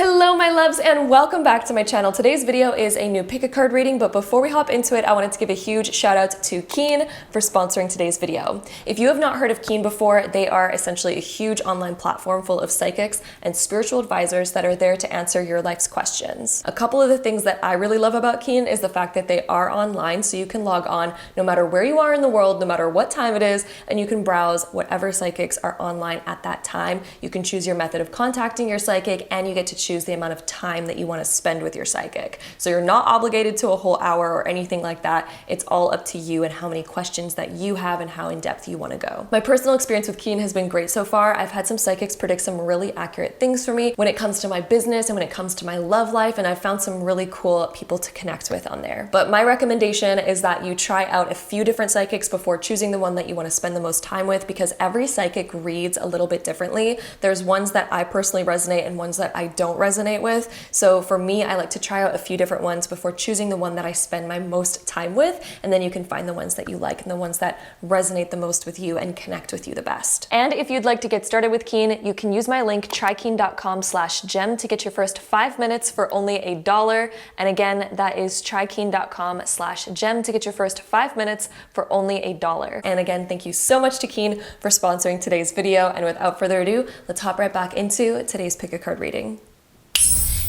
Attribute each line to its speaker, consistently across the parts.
Speaker 1: Hello my loves and welcome back to my channel. Today's video is a new pick a card reading, but before we hop into it, I wanted to give a huge shout out to Keen for sponsoring today's video. If you have not heard of Keen before, they are essentially a huge online platform full of psychics and spiritual advisors that are there to answer your life's questions. A couple of the things that I really love about Keen is the fact that they are online, so you can log on no matter where you are in the world, no matter what time it is, and you can browse whatever psychics are online at that time. You can choose your method of contacting your psychic, and you get to choose the amount of time that you want to spend with your psychic. So you're not obligated to a whole hour or anything like that. It's all up to you and how many questions that you have and how in depth you want to go. My personal experience with Keen has been great so far. I've had some psychics predict some really accurate things for me when it comes to my business and when it comes to my love life, and I've found some really cool people to connect with on there. But my recommendation is that you try out a few different psychics before choosing the one that you want to spend the most time with, because every psychic reads a little bit differently. There's ones that I personally resonate and ones that I don't resonate with. So for me, I like to try out a few different ones before choosing the one that I spend my most time with, and then you can find the ones that you like and the ones that resonate the most with you and connect with you the best. And if you'd like to get started with Keen, you can use my link trykeen.com/gem to get your first 5 minutes for only $1. And again, that is trykeen.com/gem to get your first 5 minutes for only $1. And again, thank you so much to Keen for sponsoring today's video. And without further ado, let's hop right back into today's pick a card reading.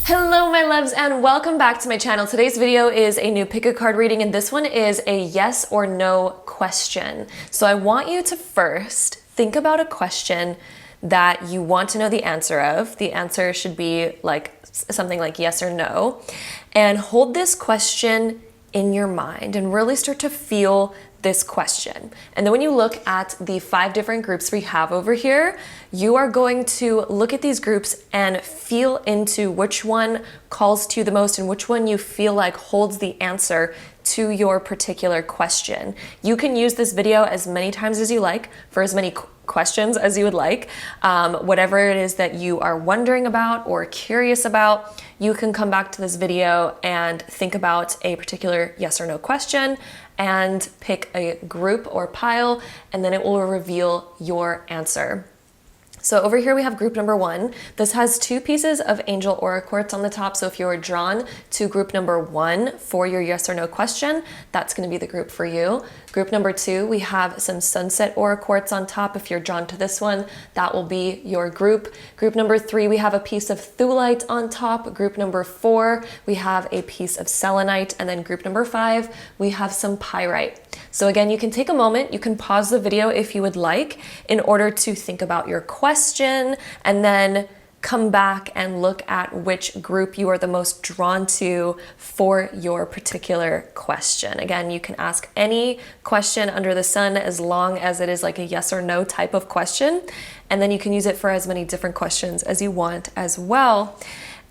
Speaker 1: Hello my loves and welcome back to my channel. Today's video is a new pick a card reading, and this one is a yes or no question. So I want you to first think about a question that you want to know the answer of. The answer should be like something like yes or no, and hold this question in your mind and really start to feel this question. And then when you look at the 5 different groups we have over here, you are going to look at these groups and feel into which one calls to you the most and which one you feel like holds the answer to your particular question. You can use this video as many times as you like for as many questions as you would like. Whatever it is that you are wondering about or curious about, you can come back to this video and think about a particular yes or no question and pick a group or pile, and then it will reveal your answer. So over here we have group number 1. This has 2 pieces of angel aura quartz on the top. So if you are drawn to group number 1 for your yes or no question, that's going to be the group for you. Group number 2, we have some sunset aura quartz on top. If you're drawn to this one, that will be your group. Group number 3, we have a piece of thulite on top. Group number 4, we have a piece of selenite. And then group number 5, we have some pyrite. So again, you can take a moment, you can pause the video if you would like in order to think about your question, and then come back and look at which group you are the most drawn to for your particular question. Again, you can ask any question under the sun as long as it is like a yes or no type of question, and then you can use it for as many different questions as you want as well.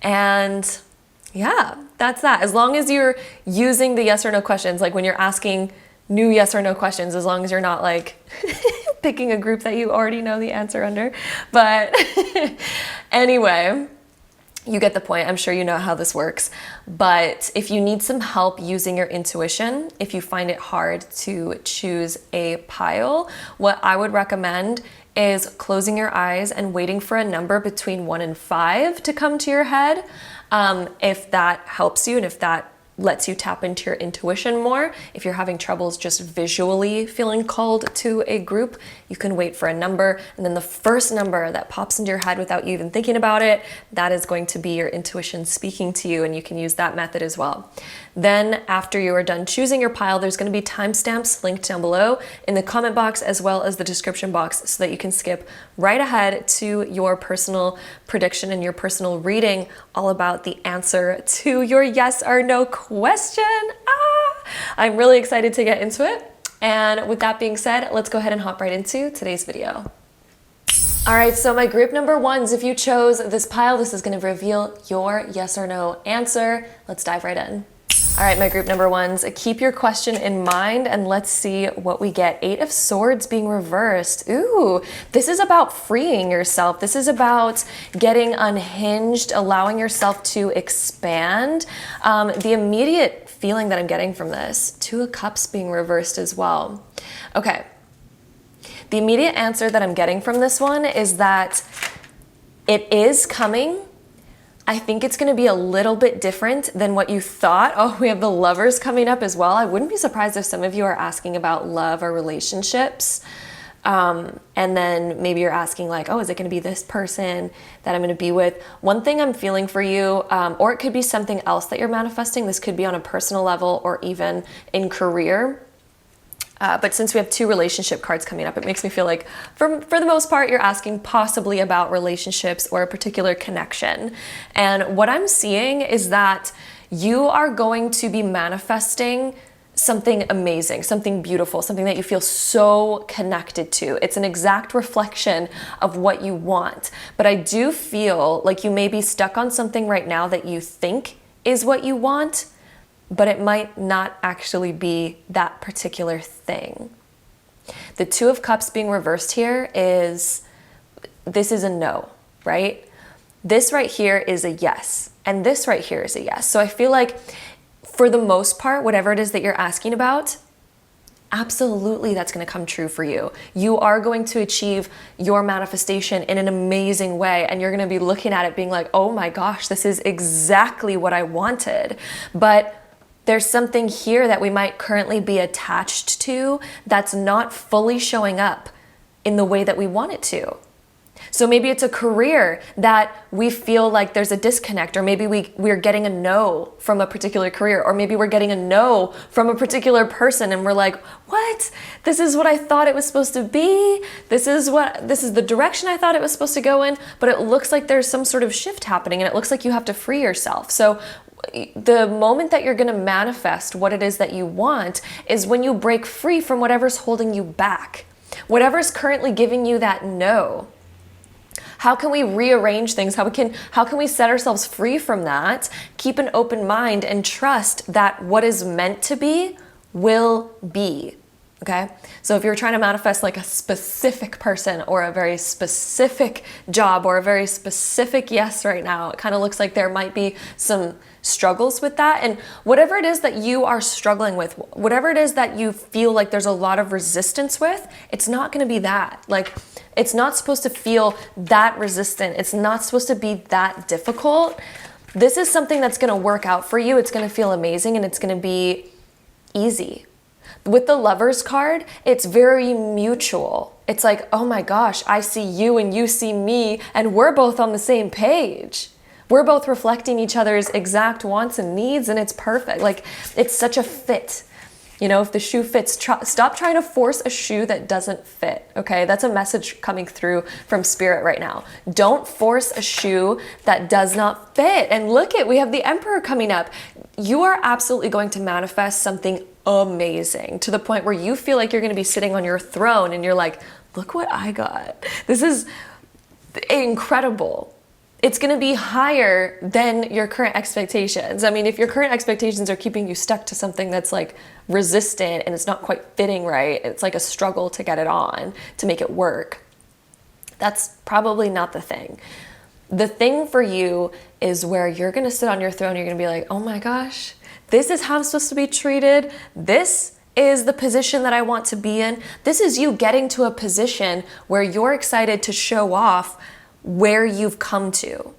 Speaker 1: And yeah, that's that. As long as you're using the yes or no questions, like when you're asking new yes or no questions, as long as you're not like picking a group that you already know the answer under. But anyway, you get the point. I'm sure you know how this works. But if you need some help using your intuition, if you find it hard to choose a pile, what I would recommend is closing your eyes and waiting for a number between 1 and 5 to come to your head. If that helps you and if that lets you tap into your intuition more. If you're having troubles just visually feeling called to a group, you can wait for a number, and then the first number that pops into your head without you even thinking about it, that is going to be your intuition speaking to you, and you can use that method as well. Then after you are done choosing your pile, there's going to be timestamps linked down below in the comment box as well as the description box, so that you can skip right ahead to your personal prediction and your personal reading all about the answer to your yes or no question. I'm really excited to get into it. And with that being said, let's go ahead and hop right into today's video. All right, so my group number 1s, if you chose this pile, this is going to reveal your yes or no answer. Let's dive right in. All right, my group number 1s, keep your question in mind and let's see what we get. 8 of Swords being reversed. Ooh, this is about freeing yourself. This is about getting unhinged, allowing yourself to expand. The immediate feeling that I'm getting from this, 2 of Cups being reversed as well. Okay, the immediate answer that I'm getting from this one is that it is coming. I think it's going to be a little bit different than what you thought. Oh, we have the Lovers coming up as well. I wouldn't be surprised if some of you are asking about love or relationships. And then maybe you're asking like, oh, is it going to be this person that I'm going to be with? One thing I'm feeling for you, or it could be something else that you're manifesting. This could be on a personal level or even in career. But since we have 2 relationship cards coming up, it makes me feel like for the most part, you're asking possibly about relationships or a particular connection. And what I'm seeing is that you are going to be manifesting something amazing, something beautiful, something that you feel so connected to. It's an exact reflection of what you want. But I do feel like you may be stuck on something right now that you think is what you want, but it might not actually be that particular thing. The 2 of Cups being reversed here is, this is a no, right? This right here is a yes, and this right here is a yes. So I feel like for the most part, whatever it is that you're asking about, absolutely that's going to come true for you. You are going to achieve your manifestation in an amazing way, and you're going to be looking at it being like, oh my gosh, this is exactly what I wanted. But there's something here that we might currently be attached to that's not fully showing up in the way that we want it to. So maybe it's a career that we feel like there's a disconnect, or maybe we're getting a no from a particular career, or maybe we're getting a no from a particular person and we're like, what? This is what I thought it was supposed to be. This is the direction I thought it was supposed to go in, but it looks like there's some sort of shift happening and it looks like you have to free yourself. So the moment that you're going to manifest what it is that you want is when you break free from whatever's holding you back, whatever's currently giving you that no. How can we rearrange things? How can we set ourselves free from that? Keep an open mind and trust that what is meant to be will be. Okay? So if you're trying to manifest like a specific person or a very specific job or a very specific yes right now, it kind of looks like there might be some struggles with that. And whatever it is that you are struggling with, whatever it is that you feel like there's a lot of resistance with, it's not going to be that. Like, it's not supposed to feel that resistant. It's not supposed to be that difficult. This is something that's going to work out for you. It's going to feel amazing and it's going to be easy. With the Lovers card, it's very mutual. It's like, oh my gosh, I see you and you see me, and we're both on the same page. We're both reflecting each other's exact wants and needs, and it's perfect. Like, it's such a fit. You know, if the shoe fits, stop trying to force a shoe that doesn't fit, okay? That's a message coming through from Spirit right now. Don't force a shoe that does not fit. And look it, we have the Emperor coming up. You are absolutely going to manifest something amazing to the point where you feel like you're going to be sitting on your throne and you're like, look what I got. This is incredible. It's going to be higher than your current expectations. I mean, if your current expectations are keeping you stuck to something that's like resistant and it's not quite fitting right, it's like a struggle to get it on, to make it work. That's probably not the thing. The thing for you is where you're going to sit on your throne, you're going to be like, oh my gosh, this is how I'm supposed to be treated. This is the position that I want to be in. This is you getting to a position where you're excited to show off where you've come to.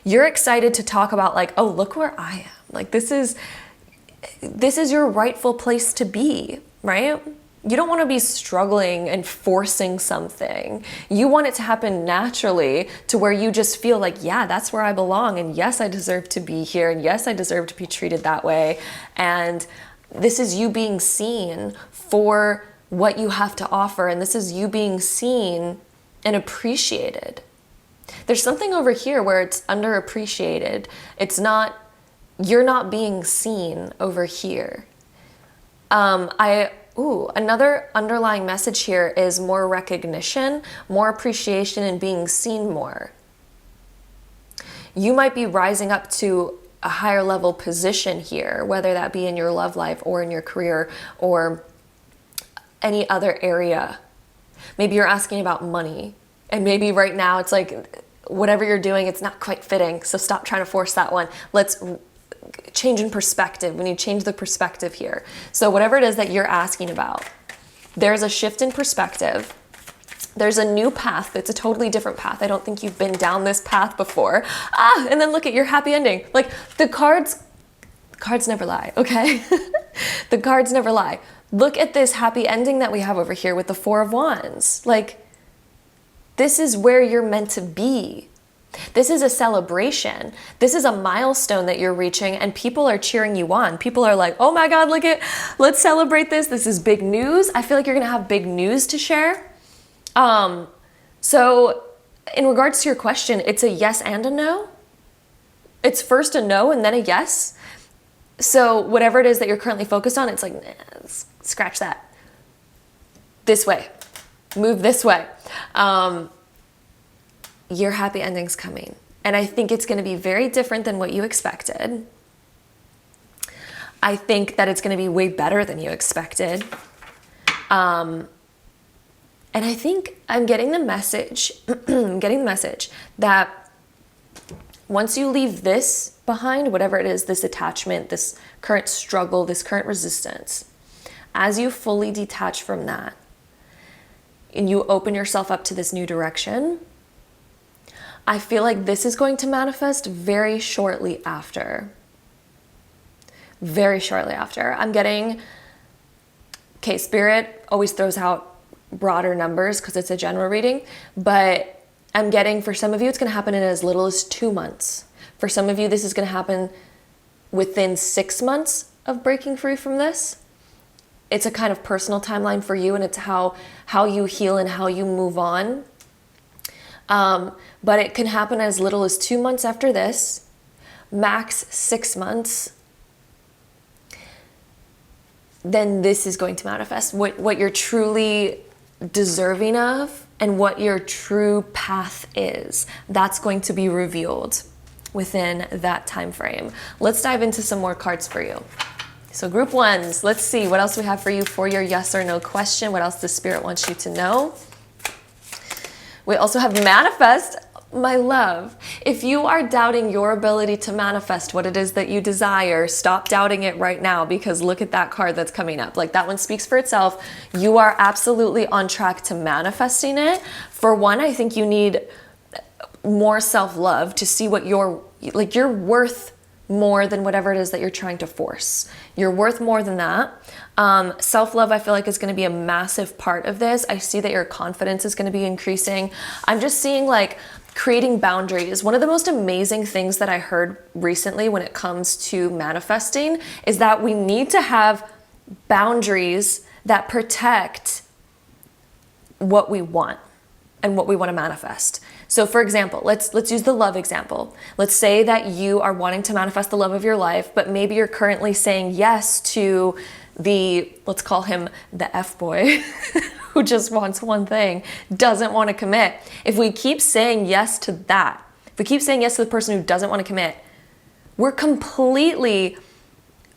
Speaker 1: You're excited to talk about like, oh, look where I am. Like, this is your rightful place to be, right? You don't want to be struggling and forcing something. You want it to happen naturally to where you just feel like, yeah, that's where I belong. And yes, I deserve to be here. And yes, I deserve to be treated that way. And this is you being seen for what you have to offer. And this is you being seen and appreciated. There's something over here where it's underappreciated. You're not being seen over here. Another underlying message here is more recognition, more appreciation, and being seen more. You might be rising up to a higher level position here, whether that be in your love life or in your career or any other area. Maybe you're asking about money, and maybe right now it's like whatever you're doing, it's not quite fitting, so stop trying to force that one. Let's change in perspective. We need to change the perspective here. So whatever it is that you're asking about, there's a shift in perspective. There's a new path that's a totally different path. I don't think you've been down this path before. And then look at your happy ending. Like the cards never lie, okay? The cards never lie. Look at this happy ending that we have over here with the Four of Wands. Like, this is where you're meant to be. This is a celebration. This is a milestone that you're reaching, and people are cheering you on. People are like, oh my God, let's celebrate this. This is big news. I feel like you're gonna have big news to share. So in regards to your question, it's a yes and a no. It's first a no and then a yes. So whatever it is that you're currently focused on, it's like, nah, scratch that. This way, move this way. Your happy ending's coming. And I think it's going to be very different than what you expected. I think that it's going to be way better than you expected. And I think I'm getting the message, that once you leave this behind, whatever it is, this attachment, this current struggle, this current resistance, as you fully detach from that and you open yourself up to this new direction, I feel like this is going to manifest very shortly after. Very shortly after. I'm getting, okay, Spirit always throws out broader numbers because it's a general reading, but I'm getting, for some of you, it's going to happen in as little as 2 months. For some of you, this is going to happen within 6 months of breaking free from this. It's a kind of personal timeline for you, and it's how you heal and how you move on. But it can happen as little as 2 months after this, max 6 months. Then this is going to manifest what you're truly deserving of and what your true path is. That's going to be revealed within that time frame. Let's dive into some more cards for you. So group ones, let's see what else we have for you for your yes or no question. What else the Spirit wants you to know. We also have manifest, my love. If you are doubting your ability to manifest what it is that you desire, stop doubting it right now, because look at that card that's coming up. Like, that one speaks for itself. You are absolutely on track to manifesting it. For one, I think you need more self-love to see what you're worth more than whatever it is that you're trying to force. You're worth more than that. Self-love, I feel like, is going to be a massive part of this. I see that your confidence is going to be increasing. I'm just seeing like creating boundaries. One of the most amazing things that I heard recently when it comes to manifesting is that we need to have boundaries that protect what we want and what we want to manifest. So for example, let's use the love example. Let's say that you are wanting to manifest the love of your life, but maybe you're currently saying yes to the, let's call him the F-boy, who just wants one thing, doesn't want to commit. If we keep saying yes to that, if we keep saying yes to the person who doesn't want to commit, we're completely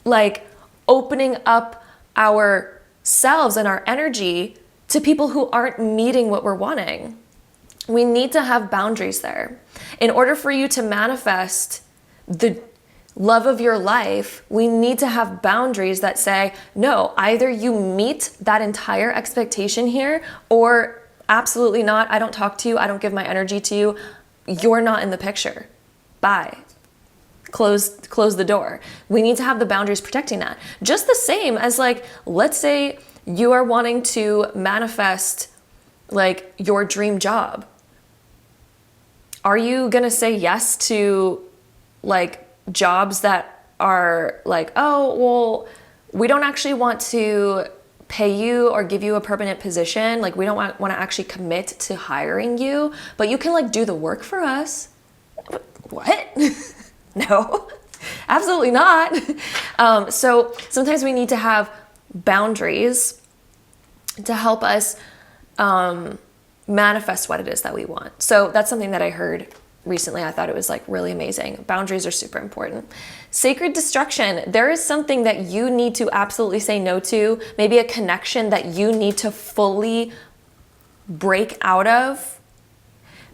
Speaker 1: like opening up ourselves and our energy to people who aren't meeting what we're wanting. We need to have boundaries there. In order for you to manifest the love of your life, we need to have boundaries that say, no, either you meet that entire expectation here, or absolutely not. I don't talk to you. I don't give my energy to you. You're not in the picture. Bye. Close the door. We need to have the boundaries protecting that. Just the same as, like, let's say you are wanting to manifest like your dream job. Are you going to say yes to like jobs that are like, oh, well, we don't actually want to pay you or give you a permanent position. Like, we don't want to actually commit to hiring you, but you can like do the work for us. What? No, absolutely not. So sometimes we need to have boundaries to help us manifest what it is that we want. So that's something that I heard recently. I thought it was like really amazing. Boundaries are super important. Sacred destruction. There is something that you need to absolutely say no to. Maybe a connection that you need to fully break out of.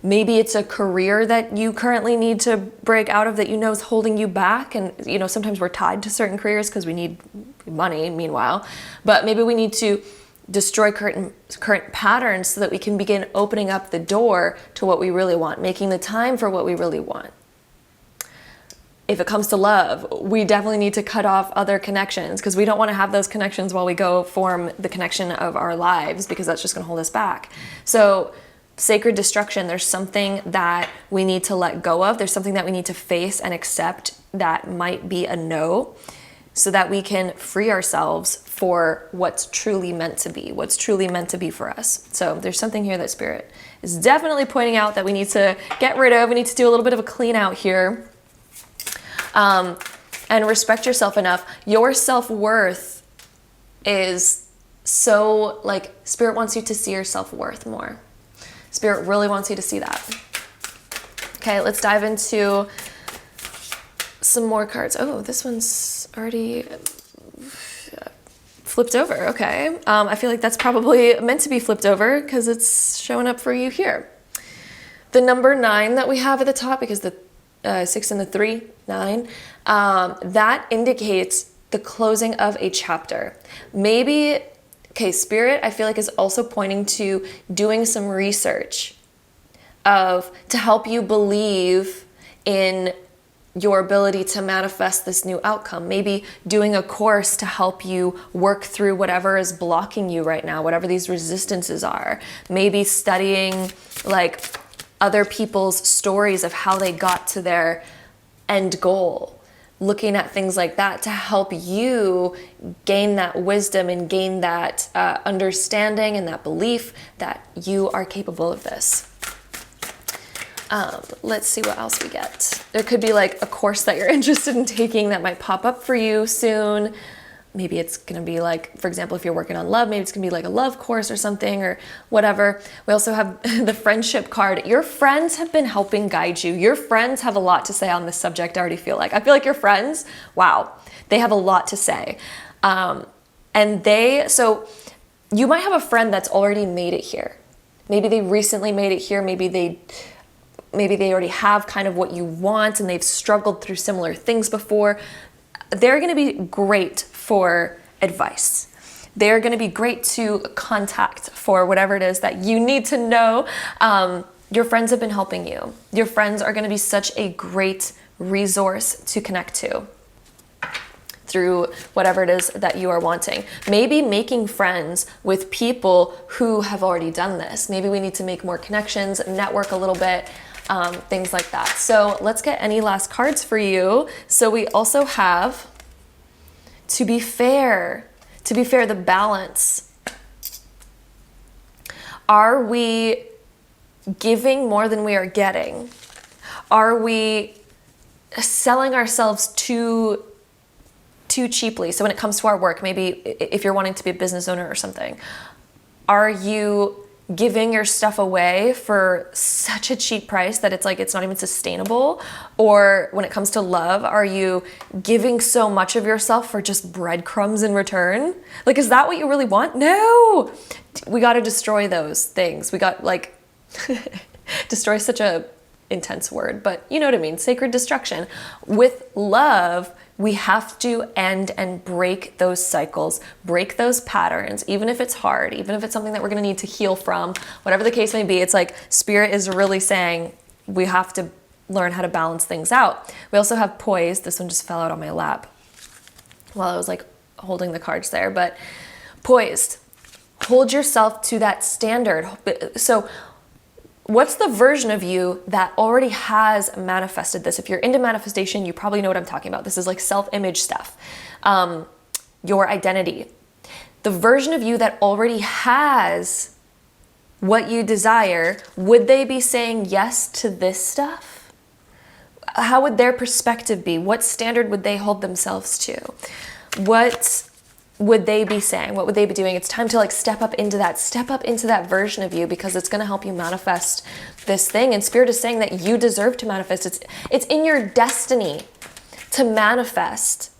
Speaker 1: Maybe it's a career that you currently need to break out of that you know is holding you back. And, you know, sometimes we're tied to certain careers because we need money, meanwhile. But maybe we need to destroy current patterns so that we can begin opening up the door to what we really want, making the time for what we really want. If it comes to love, we definitely need to cut off other connections because we don't want to have those connections while we go form the connection of our lives, because that's just going to hold us back. So sacred destruction, there's something that we need to let go of. There's something that we need to face and accept that might be a no, so that we can free ourselves for what's truly meant to be, what's truly meant to be for us. So there's something here that Spirit is definitely pointing out that we need to get rid of. We need to do a little bit of a clean out here. And respect yourself enough. Your self-worth is so, like, Spirit wants you to see your self-worth more. Spirit really wants you to see that. Okay, let's dive into some more cards. Oh, this one's already flipped over. Okay. I feel like that's probably meant to be flipped over because it's showing up for you here. The number 9 that we have at the top, because the 6 and the 3, 9, that indicates the closing of a chapter. Maybe, okay, Spirit, I feel like is also pointing to doing some research to help you believe in your ability to manifest this new outcome. Maybe doing a course to help you work through whatever is blocking you right now, whatever these resistances are. Maybe studying like other people's stories of how they got to their end goal, looking at things like that to help you gain that wisdom and gain that understanding and that belief that you are capable of this. Let's see what else we get. There could be like a course that you're interested in taking that might pop up for you soon. Maybe it's going to be like, for example, if you're working on love, maybe it's going to be like a love course or something or whatever. We also have the friendship card. Your friends have been helping guide you. Your friends have a lot to say on this subject, I already feel like. I feel like your friends, wow, they have a lot to say. So you might have a friend that's already made it here. Maybe they recently made it here. Maybe they already have kind of what you want and they've struggled through similar things before. They're going to be great for advice. They're going to be great to contact for whatever it is that you need to know. Your friends have been helping you. Your friends are going to be such a great resource to connect to through whatever it is that you are wanting. Maybe making friends with people who have already done this. Maybe we need to make more connections, network a little bit, things like that. So let's get any last cards for you. So we also have, to be fair, the balance. Are we giving more than we are getting? Are we selling ourselves too cheaply? So when it comes to our work, maybe if you're wanting to be a business owner or something, are you giving your stuff away for such a cheap price that it's like it's not even sustainable? Or when it comes to love, are you giving so much of yourself for just breadcrumbs in return? Like, is that what you really want? No! We got to destroy those things. We got like destroy, such a intense word, but you know what I mean, sacred destruction. With love, we have to end and break those cycles, break those patterns, even if it's hard, even if it's something that we're going to need to heal from, whatever the case may be. It's like Spirit is really saying we have to learn how to balance things out. We also have poised. This one just fell out on my lap while I was like holding the cards there, but poised. Hold yourself to that standard. So what's the version of you that already has manifested this? If you're into manifestation, you probably know what I'm talking about. This is like self-image stuff. Your identity. The version of you that already has what you desire, would they be saying yes to this stuff? How would their perspective be? What standard would they hold themselves to? What would they be saying? What would they be doing? It's time to like step up into that version of you, because it's going to help you manifest this thing. And Spirit is saying that you deserve to manifest. It's in your destiny to manifest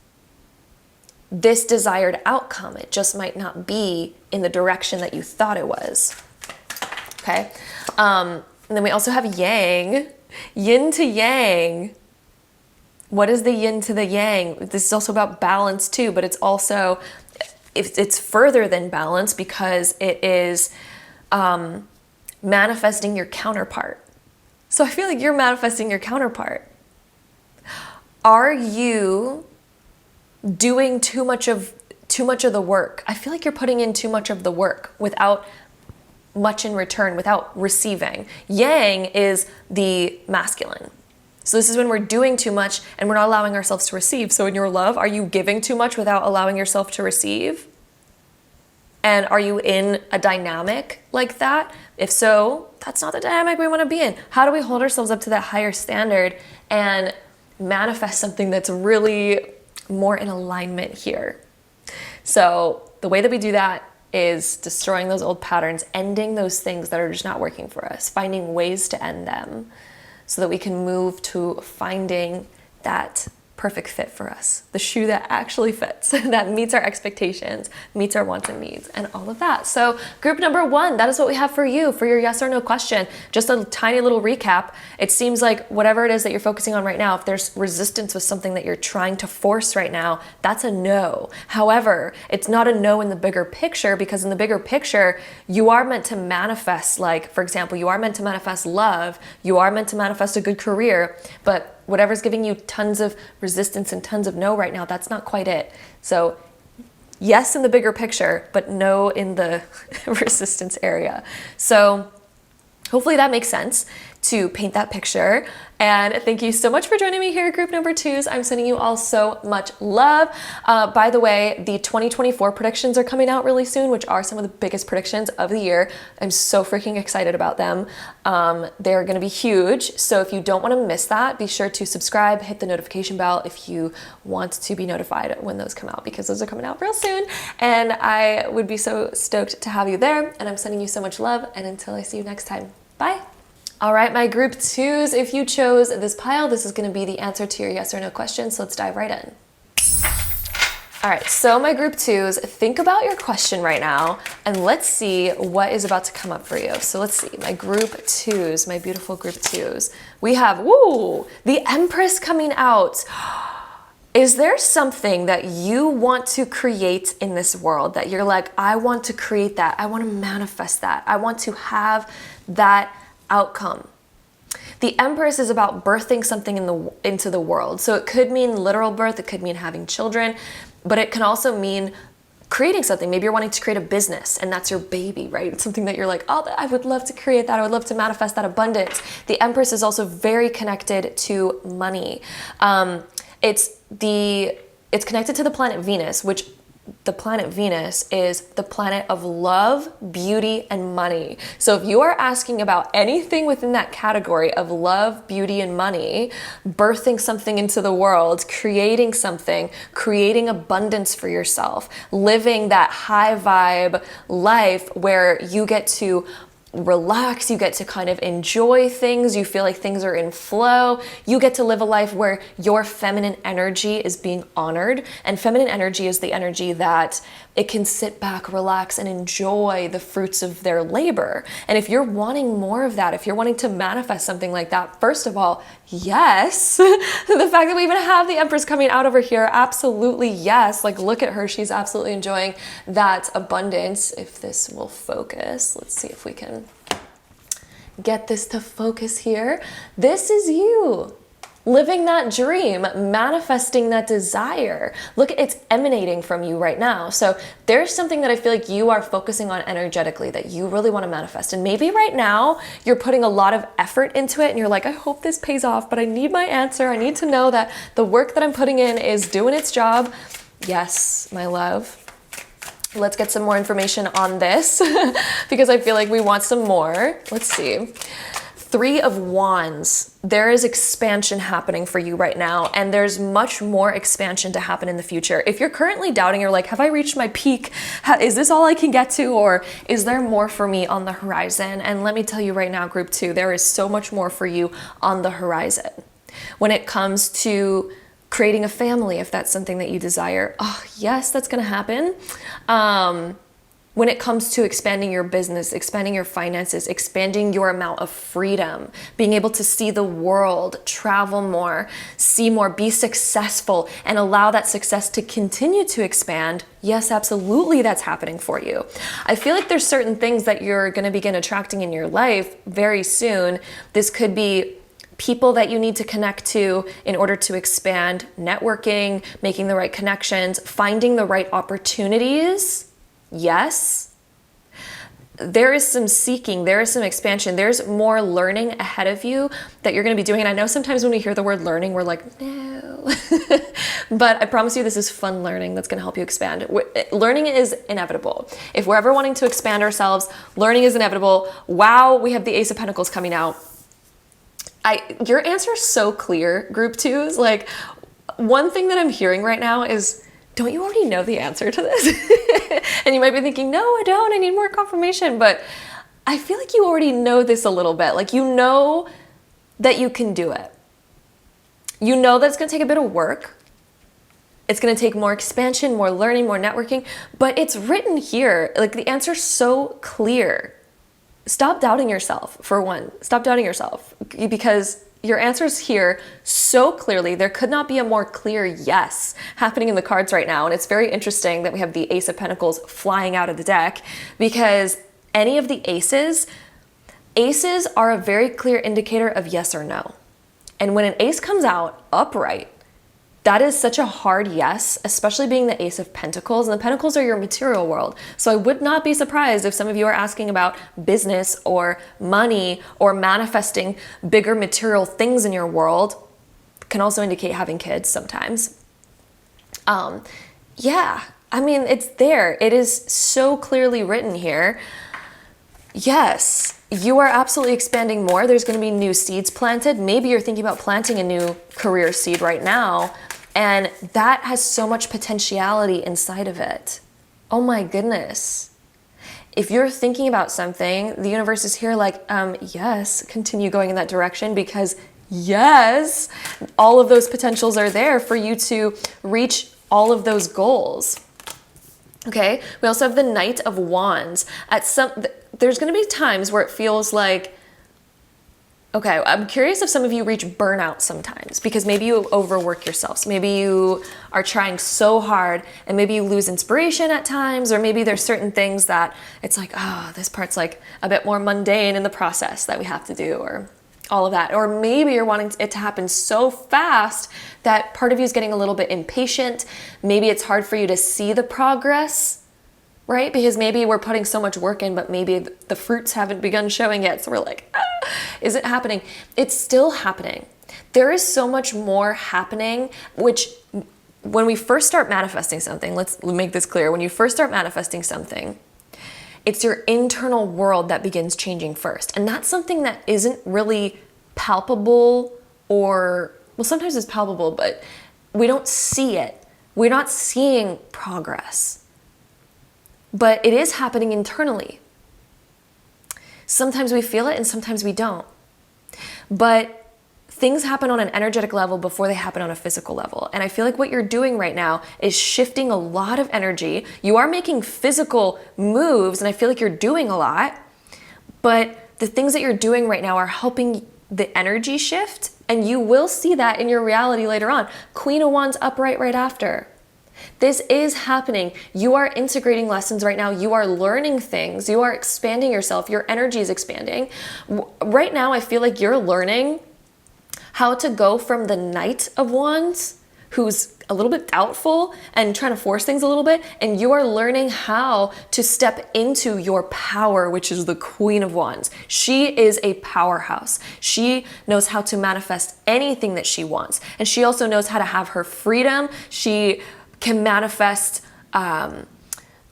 Speaker 1: this desired outcome. It just might not be in the direction that you thought it was. Okay. And then we also have yang, yin to yang. What is the yin to the yang? This is also about balance too, but it's also, it's further than balance because it is manifesting your counterpart. So I feel like you're manifesting your counterpart. Are you doing too much of the work? I feel like you're putting in too much of the work without much in return, without receiving. Yang is the masculine. So this is when we're doing too much and we're not allowing ourselves to receive. So in your love, are you giving too much without allowing yourself to receive? And are you in a dynamic like that? If so, that's not the dynamic we want to be in. How do we hold ourselves up to that higher standard and manifest something that's really more in alignment here? So the way that we do that is destroying those old patterns, ending those things that are just not working for us, finding ways to end them so that we can move to finding that perfect fit for us, the shoe that actually fits, that meets our expectations, meets our wants and needs, and all of that. So group number 1, that is what we have for you for your yes or no question. Just a tiny little recap. It seems like whatever it is that you're focusing on right now, if there's resistance with something that you're trying to force right now, that's a no. However, it's not a no in the bigger picture, because in the bigger picture, you are meant to manifest, like, for example, you are meant to manifest love, you are meant to manifest a good career, but whatever's giving you tons of resistance and tons of no right now, that's not quite it. So yes in the bigger picture, but no in the resistance area. So hopefully that makes sense to paint that picture. And thank you so much for joining me here at group number 2s. I'm sending you all so much love. By the way, the 2024 predictions are coming out really soon, which are some of the biggest predictions of the year. I'm so freaking excited about them. They're going to be huge. So if you don't want to miss that, be sure to subscribe, hit the notification bell if you want to be notified when those come out, because those are coming out real soon. And I would be so stoked to have you there. And I'm sending you so much love. And until I see you next time, bye. All right, my group 2s, if you chose this pile, this is going to be the answer to your yes or no question. So let's dive right in. All right, so my group 2s, think about your question right now and let's see what is about to come up for you. So let's see, my group 2s, my beautiful group 2s. We have, the Empress coming out. Is there something that you want to create in this world that you're like, I want to create that. I want to manifest that. I want to have that outcome? The Empress is about birthing something into the world. So it could mean literal birth, it could mean having children, but it can also mean creating something. Maybe you're wanting to create a business and that's your baby, right? It's something that you're like, oh, I would love to create that. I would love to manifest that abundance. The Empress is also very connected to money. It's connected to the planet Venus, which the planet Venus is the planet of love, beauty, and money. So if you are asking about anything within that category of love, beauty, and money, birthing something into the world, creating something, creating abundance for yourself, living that high vibe life where you get to relax, you get to kind of enjoy things, you feel like things are in flow, you get to live a life where your feminine energy is being honored. And feminine energy is the energy that it can sit back, relax, and enjoy the fruits of their labor. And if you're wanting more of that, if you're wanting to manifest something like that, first of all, yes. The fact that we even have the Empress coming out over here, absolutely yes. Like, look at her, she's absolutely enjoying that abundance. If this will focus, let's see if we can get this to focus here. This is you. Living that dream, manifesting that desire. Look, it's emanating from you right now. So there's something that I feel like you are focusing on energetically that you really want to manifest. And maybe right now you're putting a lot of effort into it and you're like, I hope this pays off, but I need my answer. I need to know that the work that I'm putting in is doing its job. Yes, my love. Let's get some more information on this because I feel like we want some more. Let's see. 3 of Wands, there is expansion happening for you right now, and there's much more expansion to happen in the future. If you're currently doubting, you're like, have I reached my peak? Is this all I can get to? Or is there more for me on the horizon? And let me tell you right now, group 2, there is so much more for you on the horizon. When it comes to creating a family, if that's something that you desire, oh yes, that's gonna happen. when it comes to expanding your business, expanding your finances, expanding your amount of freedom, being able to see the world, travel more, see more, be successful, and allow that success to continue to expand, yes, absolutely, that's happening for you. I feel like there's certain things that you're going to begin attracting in your life very soon. This could be people that you need to connect to in order to expand, networking, making the right connections, finding the right opportunities. Yes, there is some seeking, there is some expansion, there's more learning ahead of you that you're going to be doing. And I know sometimes when we hear the word learning, we're like, no, but I promise you this is fun learning that's going to help you expand. Learning is inevitable. If we're ever wanting to expand ourselves, learning is inevitable. Wow, we have the Ace of Pentacles coming out. Your answer is so clear, group twos. Like, one thing that I'm hearing right now is, don't you already know the answer to this? And you might be thinking, no, I don't, I need more confirmation. But I feel like you already know this a little bit. Like, you know that you can do it. You know that it's gonna take a bit of work. It's gonna take more expansion, more learning, more networking, but it's written here. Like, the answer's so clear. Stop doubting yourself, for one. Stop doubting yourself, because your answer's here so clearly. There could not be a more clear yes happening in the cards right now. And it's very interesting that we have the Ace of Pentacles flying out of the deck, because any of the aces are a very clear indicator of yes or no. And when an ace comes out upright, that is such a hard yes, especially being the Ace of Pentacles. And the Pentacles are your material world. So I would not be surprised if some of you are asking about business or money or manifesting bigger material things in your world. Can also indicate having kids sometimes. Yeah, I mean, it's there. It is so clearly written here. Yes, you are absolutely expanding more. There's going to be new seeds planted. Maybe you're thinking about planting a new career seed right now. And that has so much potentiality inside of it. Oh my goodness. If you're thinking about something, the universe is here like, yes, continue going in that direction, because yes, all of those potentials are there for you to reach all of those goals. Okay, we also have the Knight of Wands. There's gonna be times where it feels like, okay, I'm curious if some of you reach burnout sometimes, because maybe you overwork yourselves. Maybe you are trying so hard and maybe you lose inspiration at times, or maybe there's certain things that it's like, oh, this part's like a bit more mundane in the process that we have to do, or all of that. Or maybe you're wanting it to happen so fast that part of you is getting a little bit impatient. Maybe it's hard for you to see the progress, right? Because maybe we're putting so much work in, but maybe the fruits haven't begun showing yet. So we're like, is it happening? It's still happening. There is so much more happening, which when we first start manifesting something, let's make this clear. When you first start manifesting something, it's your internal world that begins changing first. And that's something that isn't really palpable, or, well, sometimes it's palpable, but we don't see it. We're not seeing progress. But it is happening internally. Sometimes we feel it and sometimes we don't. But things happen on an energetic level before they happen on a physical level. And I feel like what you're doing right now is shifting a lot of energy. You are making physical moves, and I feel like you're doing a lot. But the things that you're doing right now are helping the energy shift, and you will see that in your reality later on. Queen of Wands upright right after. This is happening. You are integrating lessons right now. You are learning things. You are expanding yourself. Your energy is expanding. Right now, I feel like you're learning how to go from the Knight of Wands, who's a little bit doubtful and trying to force things a little bit, and you are learning how to step into your power, which is the Queen of Wands. She is a powerhouse. She knows how to manifest anything that she wants, and she also knows how to have her freedom. She can manifest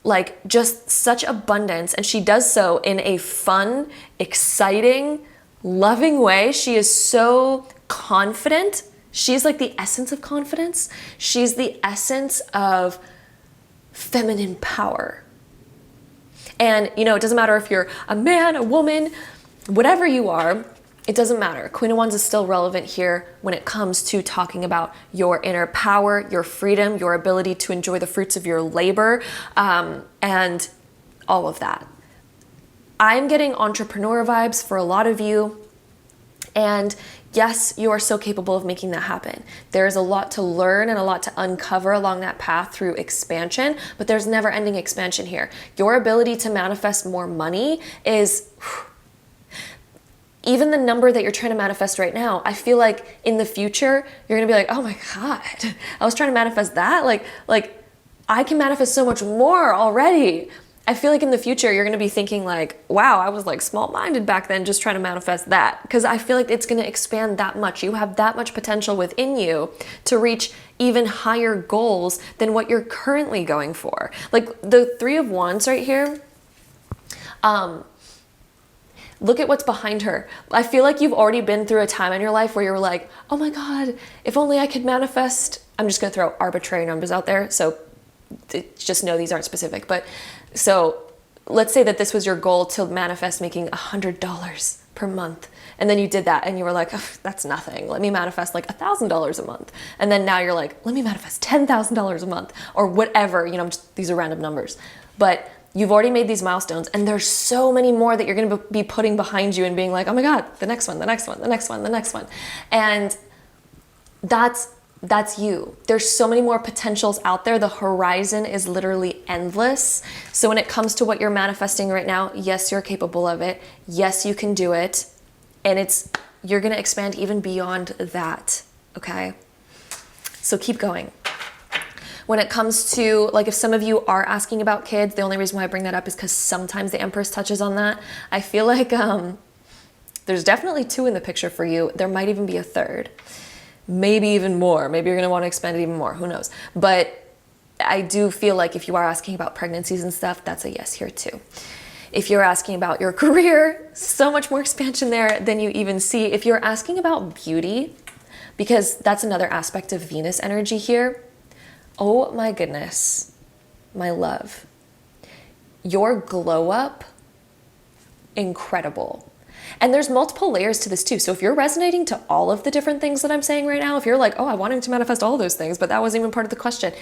Speaker 1: like just such abundance, and she does so in a fun, exciting, loving way. She is so confident. She's like the essence of confidence. She's the essence of feminine power. And you know, it doesn't matter if you're a man, a woman, whatever you are, it doesn't matter. Queen of Wands is still relevant here when it comes to talking about your inner power, your freedom, your ability to enjoy the fruits of your labor. And all of that. I'm getting entrepreneur vibes for a lot of you. And yes, you are so capable of making that happen. There is a lot to learn and a lot to uncover along that path through expansion, but there's never ending expansion here. Your ability to manifest more money is, even the number that you're trying to manifest right now, I feel like in the future, you're gonna be like, oh my God, I was trying to manifest that. Like I can manifest so much more already. I feel like in the future, you're gonna be thinking like, wow, I was like small-minded back then just trying to manifest that. Because I feel like it's gonna expand that much. You have that much potential within you to reach even higher goals than what you're currently going for. Like the Three of Wands right here, look at what's behind her. I feel like you've already been through a time in your life where you're like, oh my God, if only I could manifest. I'm just gonna throw arbitrary numbers out there. So just know these aren't specific, but so let's say that this was your goal to manifest making $100 per month. And then you did that and you were like, oh, that's nothing. Let me manifest like $1,000 a month. And then now you're like, let me manifest $10,000 a month or whatever, these are random numbers, but you've already made these milestones and there's so many more that you're going to be putting behind you and being like, oh my God, the next one, the next one, the next one, the next one. And that's you. There's so many more potentials out there. The horizon is literally endless. So when it comes to what you're manifesting right now, yes, you're capable of it. Yes, you can do it. And you're going to expand even beyond that. Okay. So keep going. When it comes to, like, if some of you are asking about kids, the only reason why I bring that up is because sometimes the Empress touches on that. I feel like, there's definitely 2 in the picture for you. There might even be a 3rd. Maybe even more. Maybe you're going to want to expand it even more. Who knows? But I do feel like if you are asking about pregnancies and stuff, that's a yes here too. If you're asking about your career, so much more expansion there than you even see. If you're asking about beauty, because that's another aspect of Venus energy here. Oh my goodness, my love. Your glow up, incredible. And there's multiple layers to this too. So if you're resonating to all of the different things that I'm saying right now, if you're like, oh, I wanted to manifest all of those things, but that wasn't even part of the question.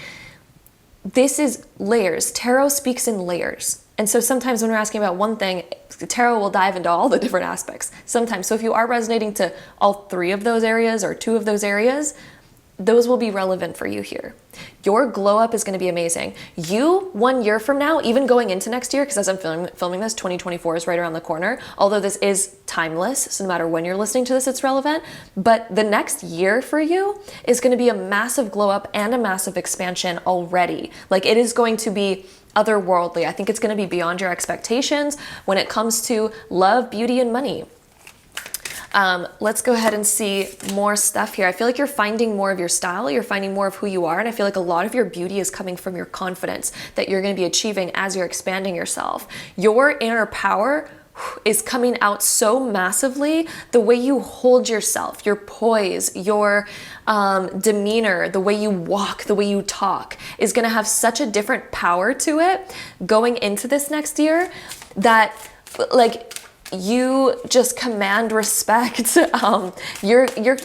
Speaker 1: This is layers. Tarot speaks in layers. And so sometimes when we're asking about one thing, tarot will dive into all the different aspects sometimes. So if you are resonating to all 3 of those areas or 2 of those areas, those will be relevant for you here. Your glow up is going to be amazing. You, 1 year from now, even going into next year, because as I'm filming this, 2024 is right around the corner, although this is timeless, so no matter when you're listening to this, it's relevant. But the next year for you is going to be a massive glow up and a massive expansion already. Like, it is going to be otherworldly. I think it's going to be beyond your expectations when it comes to love, beauty, and money. Let's go ahead and see more stuff here. I feel like you're finding more of your style. You're finding more of who you are. And I feel like a lot of your beauty is coming from your confidence that you're going to be achieving as you're expanding yourself. Your inner power is coming out so massively. The way you hold yourself, your poise, your demeanor, the way you walk, the way you talk is going to have such a different power to it going into this next year that, like, you just command respect. You're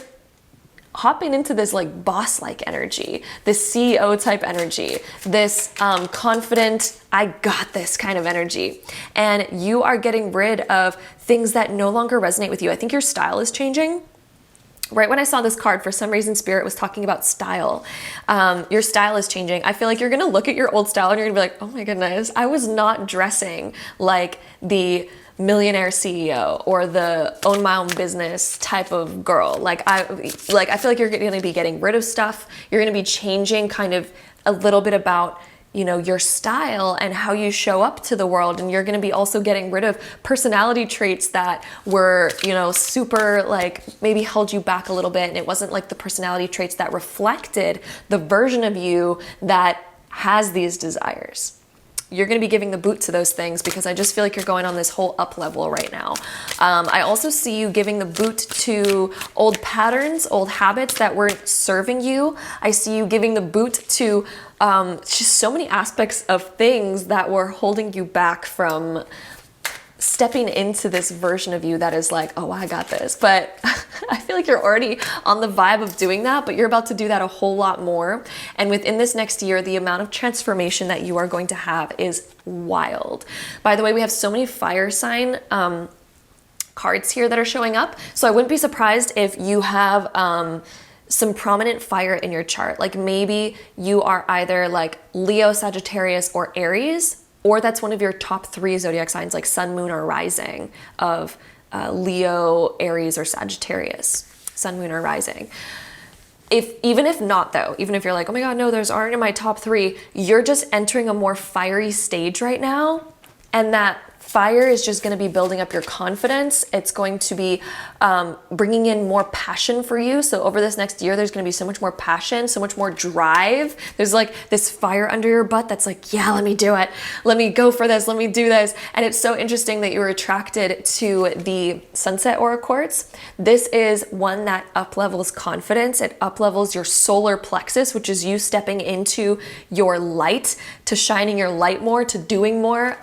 Speaker 1: hopping into this like boss-like energy, this CEO type energy, this confident, I got this kind of energy. And you are getting rid of things that no longer resonate with you. I think your style is changing. Right when I saw this card, for some reason, Spirit was talking about style. Your style is changing. I feel like you're going to look at your old style and you're going to be like, oh my goodness, I was not dressing like the millionaire CEO or the own my own business type of girl. I feel like you're going to be getting rid of stuff. You're going to be changing kind of a little bit about, your style and how you show up to the world. And you're going to be also getting rid of personality traits that were, super maybe held you back a little bit. And it wasn't like the personality traits that reflected the version of you that has these desires. You're going to be giving the boot to those things because I just feel like you're going on this whole up level right now. I also see you giving the boot to old patterns, old habits that weren't serving you. I see you giving the boot to just so many aspects of things that were holding you back from stepping into this version of you that is like, oh, I got this. But I feel like you're already on the vibe of doing that, but you're about to do that a whole lot more. And within this next year, the amount of transformation that you are going to have is wild. By the way, we have so many fire sign cards here that are showing up. So I wouldn't be surprised if you have some prominent fire in your chart. Like maybe you are either like Leo, Sagittarius, or Aries, or that's one of your top 3 zodiac signs, like sun, moon, or rising of Leo, Aries, or Sagittarius, sun, moon, or rising. Even if not though, even if you're like, oh my God, no, those aren't in my top 3, you're just entering a more fiery stage right now. And that fire is just going to be building up your confidence. It's going to be bringing in more passion for you. So over this next year, there's going to be so much more passion, so much more drive. There's like this fire under your butt that's like, yeah, let me do it. Let me go for this. Let me do this. And it's so interesting that you were attracted to the Sunset Aura Quartz. This is one that up-levels confidence. It up-levels your solar plexus, which is you stepping into your light, to shining your light more, to doing more,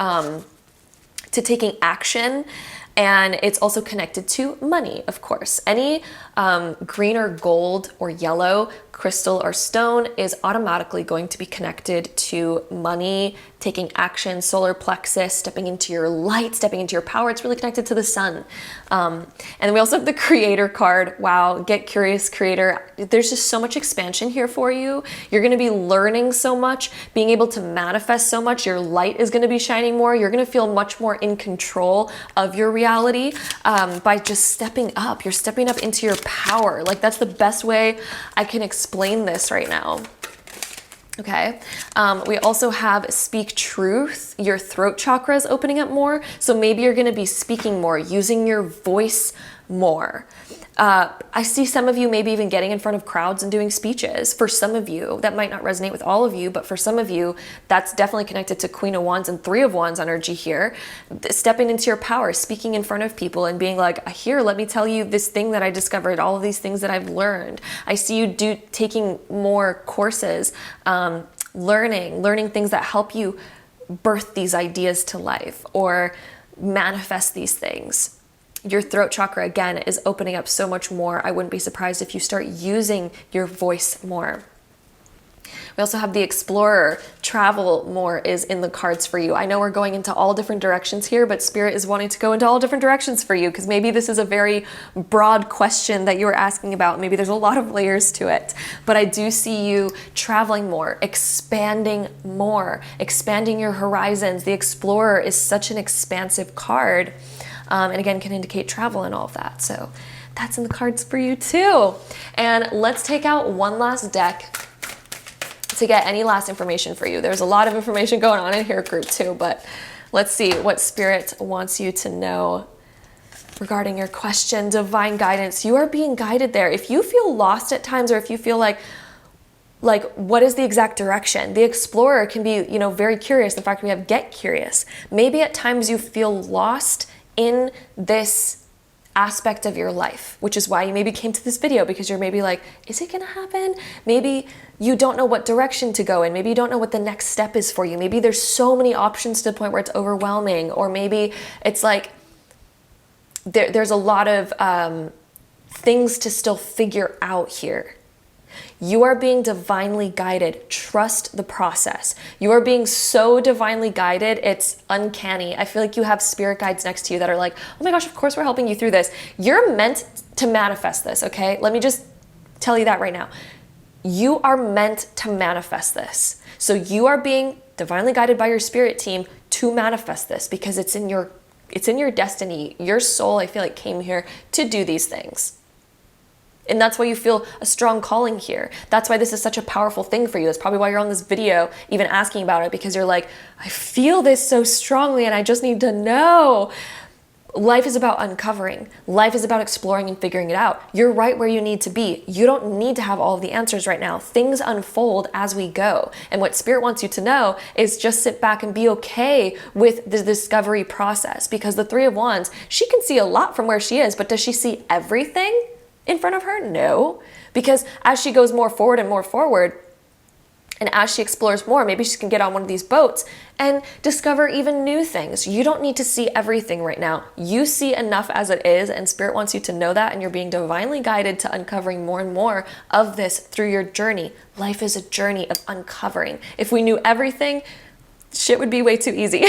Speaker 1: to taking action. And it's also connected to money, of course. Any green or gold or yellow crystal or stone is automatically going to be connected to money, taking action, solar plexus, stepping into your light, stepping into your power. It's really connected to the sun. And then we also have the creator card. Wow, get curious, creator. There's just so much expansion here for you. You're gonna be learning so much, being able to manifest so much. Your light is gonna be shining more. You're gonna feel much more in control of your reality by just stepping up. You're stepping up into your power. Like that's the best way I can explain this right now. Okay. We also have speak truth. Your throat chakra is opening up more. So maybe you're going to be speaking more, using your voice more. I see some of you maybe even getting in front of crowds and doing speeches. For some of you, that might not resonate with all of you, but for some of you, that's definitely connected to Queen of Wands and 3 of Wands energy here. Stepping into your power, speaking in front of people and being like, here, let me tell you this thing that I discovered, all of these things that I've learned. I see you taking more courses, learning things that help you birth these ideas to life or manifest these things. Your throat chakra, again, is opening up so much more. I wouldn't be surprised if you start using your voice more. We also have the explorer. Travel more is in the cards for you. I know we're going into all different directions here, but Spirit is wanting to go into all different directions for you because maybe this is a very broad question that you were asking about. Maybe there's a lot of layers to it, but I do see you traveling more, expanding more, expanding your horizons. The explorer is such an expansive card. And again, can indicate travel and all of that. So that's in the cards for you too. And let's take out one last deck to get any last information for you. There's a lot of information going on in here, group too, but let's see what Spirit wants you to know regarding your question. Divine guidance. You are being guided there. If you feel lost at times, or if you feel like what is the exact direction? The explorer can be, very curious. In fact, we have get curious. Maybe at times you feel lost in this aspect of your life, which is why you maybe came to this video, because you're maybe like, is it gonna happen? Maybe you don't know what direction to go in. Maybe you don't know what the next step is for you. Maybe there's so many options to the point where it's overwhelming, or maybe it's like there's a lot of things to still figure out here. You are being divinely guided. Trust the process. You are being so divinely guided, it's uncanny. I feel like you have spirit guides next to you that are like, oh my gosh, of course we're helping you through this. You're meant to manifest this, okay? Let me just tell you that right now. You are meant to manifest this. So you are being divinely guided by your spirit team to manifest this, because it's in your destiny. Your soul, I feel like, came here to do these things. And that's why you feel a strong calling here. That's why this is such a powerful thing for you. That's probably why you're on this video even asking about it, because you're like, I feel this so strongly and I just need to know. Life is about uncovering. Life is about exploring and figuring it out. You're right where you need to be. You don't need to have all of the answers right now. Things unfold as we go. And what Spirit wants you to know is just sit back and be okay with the discovery process, because the 3 of Wands, she can see a lot from where she is, but does she see everything in front of her? No, because as she goes more forward and more forward, And as she explores more, maybe she can get on one of these boats and discover even new things. You don't need to see everything right now. You see enough as it is, and Spirit wants you to know that, and you're being divinely guided to uncovering more and more of this through your journey. Life is a journey of uncovering. If we knew everything, shit would be way too easy.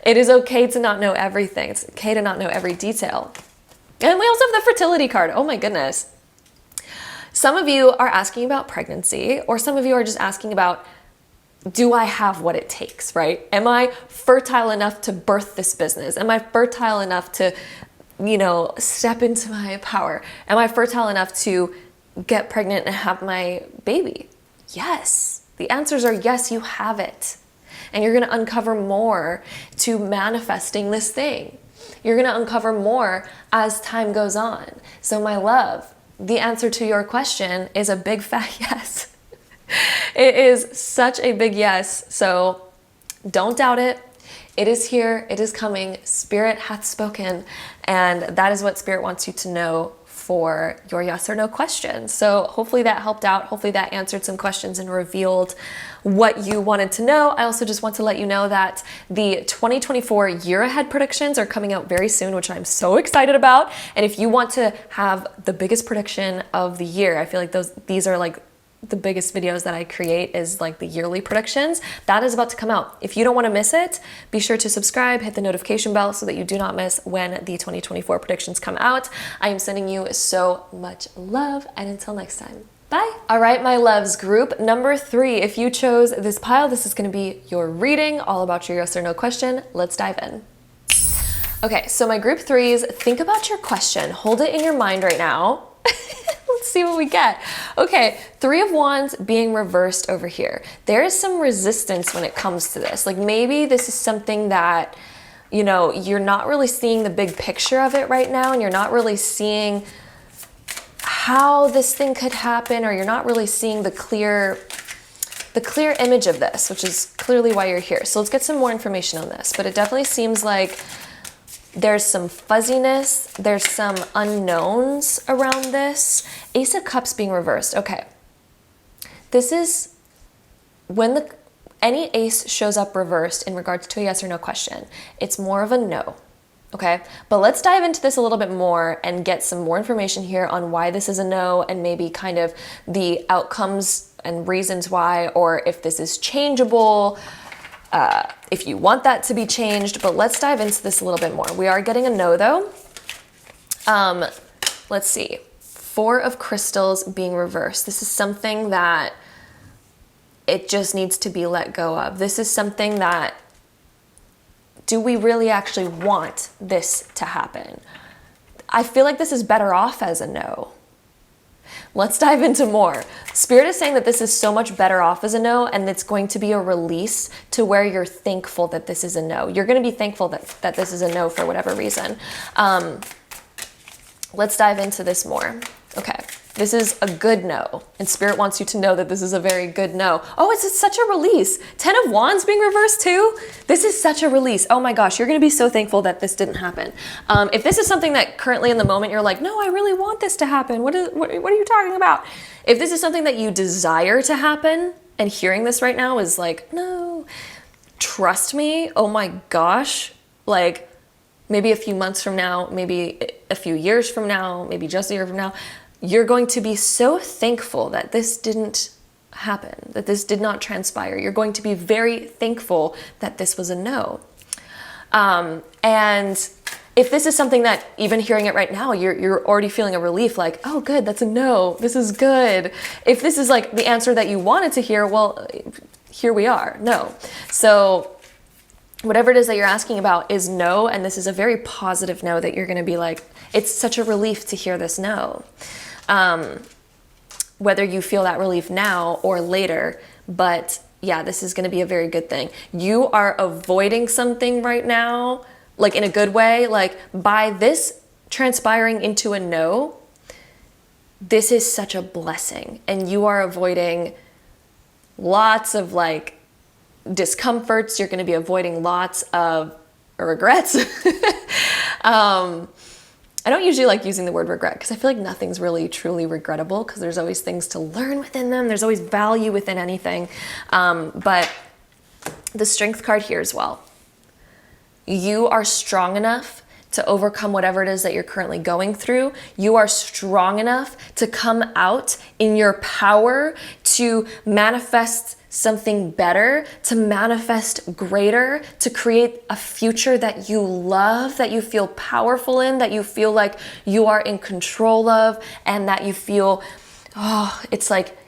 Speaker 1: It is okay to not know everything. It's okay to not know every detail. And we also have the fertility card. Oh my goodness. Some of you are asking about pregnancy, or some of you are just asking about, do I have what it takes, right? Am I fertile enough to birth this business? Am I fertile enough to, step into my power? Am I fertile enough to get pregnant and have my baby? Yes. The answers are yes, you have it. And you're going to uncover more to manifesting this thing. You're going to uncover more as time goes on. So my love, the answer to your question is a big fat yes. It is such a big yes. So don't doubt it. It is here. It is coming. Spirit hath spoken. And that is what Spirit wants you to know for your yes or no question. So hopefully that helped out. Hopefully that answered some questions and revealed what you wanted to know. I also just want to let you know that the 2024 year ahead predictions are coming out very soon, which I'm so excited about. And if you want to have the biggest prediction of the year, I feel like these are like the biggest videos that I create is like the yearly predictions. That is about to come out. If you don't want to miss it, be sure to subscribe, hit the notification bell so that you do not miss when the 2024 predictions come out. I am sending you so much love, and until next time, bye. All right, my loves, group number 3. If you chose this pile, this is going to be your reading, all about your yes or no question. Let's dive in. Okay, so my group 3s, think about your question. Hold it in your mind right now. Let's see what we get. Okay, 3 of Wands being reversed over here. There is some resistance when it comes to this. Like maybe this is something that, you're not really seeing the big picture of it right now, and you're not really seeing how this thing could happen, or you're not really seeing the clear image of this, which is clearly why you're here. So let's get some more information on this. But it definitely seems like there's some fuzziness, there's some unknowns around this. Ace of Cups being reversed. Okay. This is when any ace shows up reversed in regards to a yes or no question. It's more of a no. Okay. But let's dive into this a little bit more and get some more information here on why this is a no, and maybe kind of the outcomes and reasons why, or if this is changeable, if you want that to be changed. But let's dive into this a little bit more. We are getting a no though. Let's see. 4 of Crystals being reversed. This is something that it just needs to be let go of. This is something that, do we really actually want this to happen? I feel like this is better off as a no. Let's dive into more. Spirit is saying that this is so much better off as a no, and it's going to be a release to where you're thankful that this is a no. You're going to be thankful that this is a no for whatever reason. Let's dive into this more. Okay, this is a good no, and Spirit wants you to know that this is a very good no. Oh, it's such a release. 10 of Wands being reversed too. This is such a release. Oh my gosh, you're going to be so thankful that this didn't happen. If this is something that currently in the moment you're like, no, I really want this to happen. What are you talking about? If this is something that you desire to happen, and hearing this right now is like, no, trust me. Oh my gosh, like maybe a few months from now, maybe a few years from now, maybe just a year from now, you're going to be so thankful that this didn't happen, that this did not transpire. You're going to be very thankful that this was a no. And if this is something that even hearing it right now, you're already feeling a relief, like, oh good, that's a no, this is good. If this is like the answer that you wanted to hear, well, here we are, no. So whatever it is that you're asking about is no, and this is a very positive no that you're going to be like, it's such a relief to hear this no. Whether you feel that relief now or later, but yeah, this is going to be a very good thing. You are avoiding something right now, like in a good way, like by this transpiring into a no, this is such a blessing, and you are avoiding lots of like discomforts. You're going to be avoiding lots of regrets. I don't usually like using the word regret because I feel like nothing's really truly regrettable because there's always things to learn within them. There's always value within anything. But the strength card here as well. You are strong enough to overcome whatever it is that you're currently going through. You are strong enough to come out in your power to manifest something better, to manifest greater, to create a future that you love, that you feel powerful in, that you feel like you are in control of, and that you feel, it's like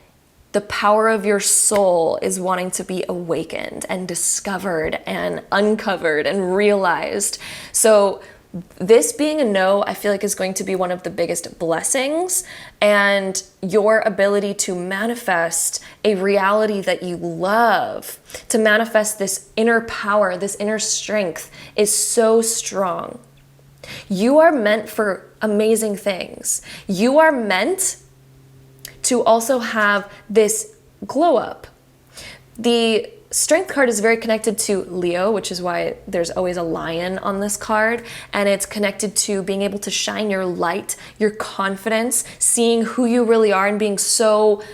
Speaker 1: the power of your soul is wanting to be awakened and discovered and uncovered and realized. So this being a no, I feel like is going to be one of the biggest blessings, and your ability to manifest a reality that you love, to manifest this inner power, this inner strength is so strong. You are meant for amazing things. You are meant to also have this glow up. The strength card is very connected to Leo, which is why there's always a lion on this card, and it's connected to being able to shine your light, your confidence, seeing who you really are and being so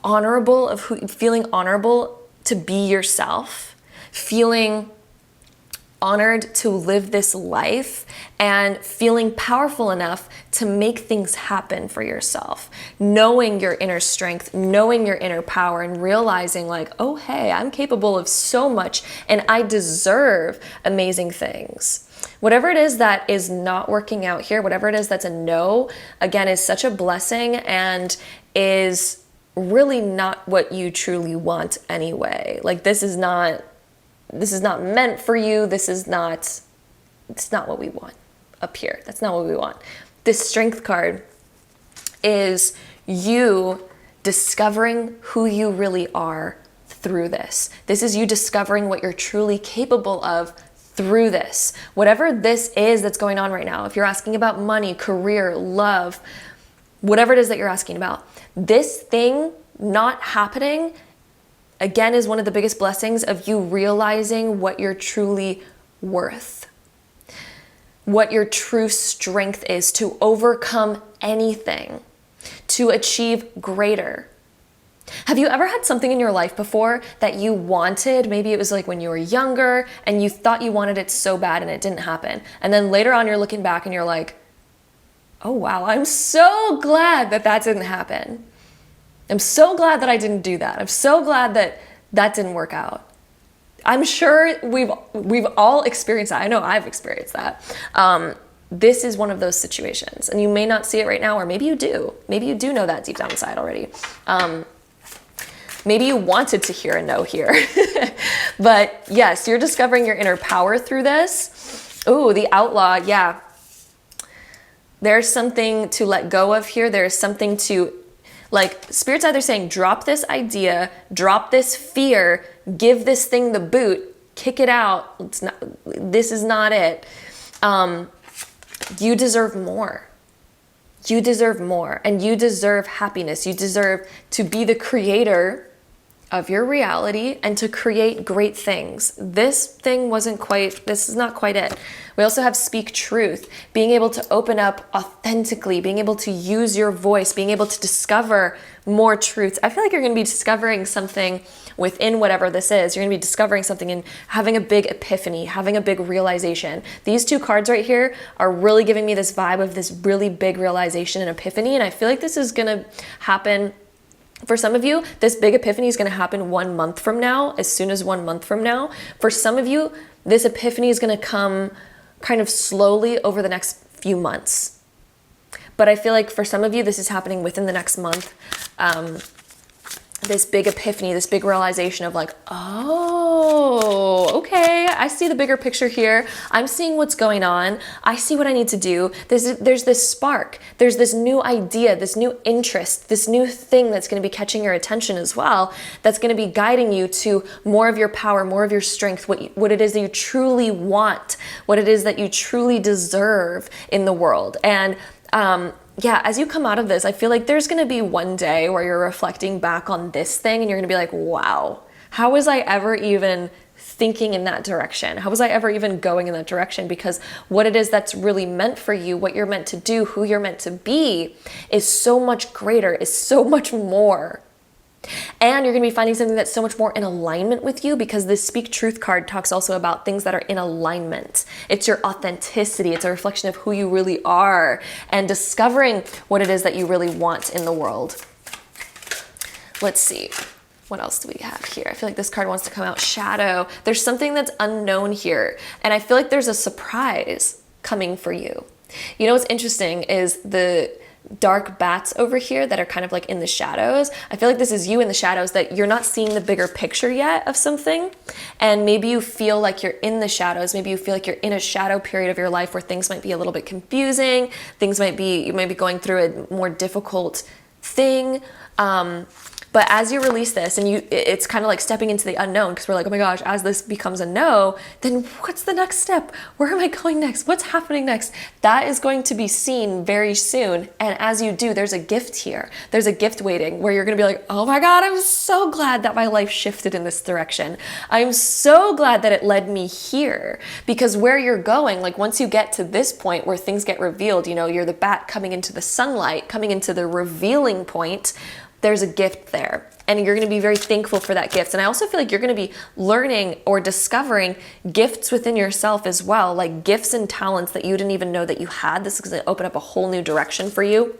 Speaker 1: honorable feeling honorable to be yourself, feeling honored to live this life, and feeling powerful enough to make things happen for yourself, knowing your inner strength, knowing your inner power, and realizing like, oh, hey, I'm capable of so much and I deserve amazing things. Whatever it is that is not working out here, whatever it is that's a no, again, is such a blessing and is really not what you truly want anyway. Like this is not meant for you. It's not what we want up here. That's not what we want. This strength card is you discovering who you really are through this. This is you discovering what you're truly capable of through this. Whatever this is that's going on right now, if you're asking about money, career, love, whatever it is that you're asking about, this thing not happening again is one of the biggest blessings of you realizing what you're truly worth, what your true strength is to overcome anything, to achieve greater. Have you ever had something in your life before that you wanted? Maybe it was like when you were younger and you thought you wanted it so bad and it didn't happen. And then later on you're looking back and you're like, oh wow, I'm so glad that that didn't happen. I'm so glad that I didn't do that. I'm so glad that that didn't work out. I'm sure we've all experienced that. I know I've experienced that. This is one of those situations, and you may not see it right now, or maybe you do. Maybe you do know that deep down inside already. Maybe you wanted to hear a no here. But yes, you're discovering your inner power through this. Ooh, the outlaw, yeah. There's something to let go of here. There's something to, like, Spirit's either saying, drop this idea, drop this fear, give this thing the boot, kick it out. This is not it. You deserve more. You deserve more, and you deserve happiness. You deserve to be the creator of your reality and to create great things. This is not quite it. We also have speak truth, being able to open up authentically, being able to use your voice, being able to discover more truths. I feel like you're going to be discovering something within whatever this is. You're going to be discovering something and having a big epiphany, having a big realization. These two cards right here are really giving me this vibe of this really big realization and epiphany. And I feel like this is going to happen for some of you. This big epiphany is going to happen 1 month from now, as soon as 1 month from now. For some of you, this epiphany is going to come kind of slowly over the next few months. But I feel like for some of you, this is happening within the next month. This big epiphany, this big realization of like, oh, okay, I see the bigger picture here. I'm seeing what's going on. I see what I need to do. There's this spark. There's this new idea, this new interest, this new thing that's going to be catching your attention as well, that's going to be guiding you to more of your power, more of your strength, what it is that you truly want, what it is that you truly deserve in the world. And yeah, as you come out of this, I feel like there's going to be one day where you're reflecting back on this thing and you're going to be like, wow, how was I ever even thinking in that direction? How was I ever even going in that direction? Because what it is that's really meant for you, what you're meant to do, who you're meant to be is so much greater, is so much more. And you're going to be finding something that's so much more in alignment with you, because this Speak Truth card talks also about things that are in alignment. It's your authenticity. It's a reflection of who you really are and discovering what it is that you really want in the world. Let's see. What else do we have here? I feel like this card wants to come out. Shadow. There's something that's unknown here. And I feel like there's a surprise coming for you. You know what's interesting is the dark bats over here that are kind of like in the shadows. I feel like this is you in the shadows, that you're not seeing the bigger picture yet of something. And maybe you feel like you're in the shadows. Maybe you feel like you're in a shadow period of your life where things might be a little bit confusing. You might be going through a more difficult thing. But as you release this, and it's kind of like stepping into the unknown, because we're like, oh my gosh, as this becomes a no, then what's the next step? Where am I going next? What's happening next? That is going to be seen very soon. And as you do, there's a gift here. There's a gift waiting where you're going to be like, oh my God, I'm so glad that my life shifted in this direction. I'm so glad that it led me here, because where you're going, like once you get to this point where things get revealed, you know, you're the bat coming into the sunlight, coming into the revealing point, there's a gift there, and you're going to be very thankful for that gift. And I also feel like you're going to be learning or discovering gifts within yourself as well, like gifts and talents that you didn't even know that you had. This is going to open up a whole new direction for you.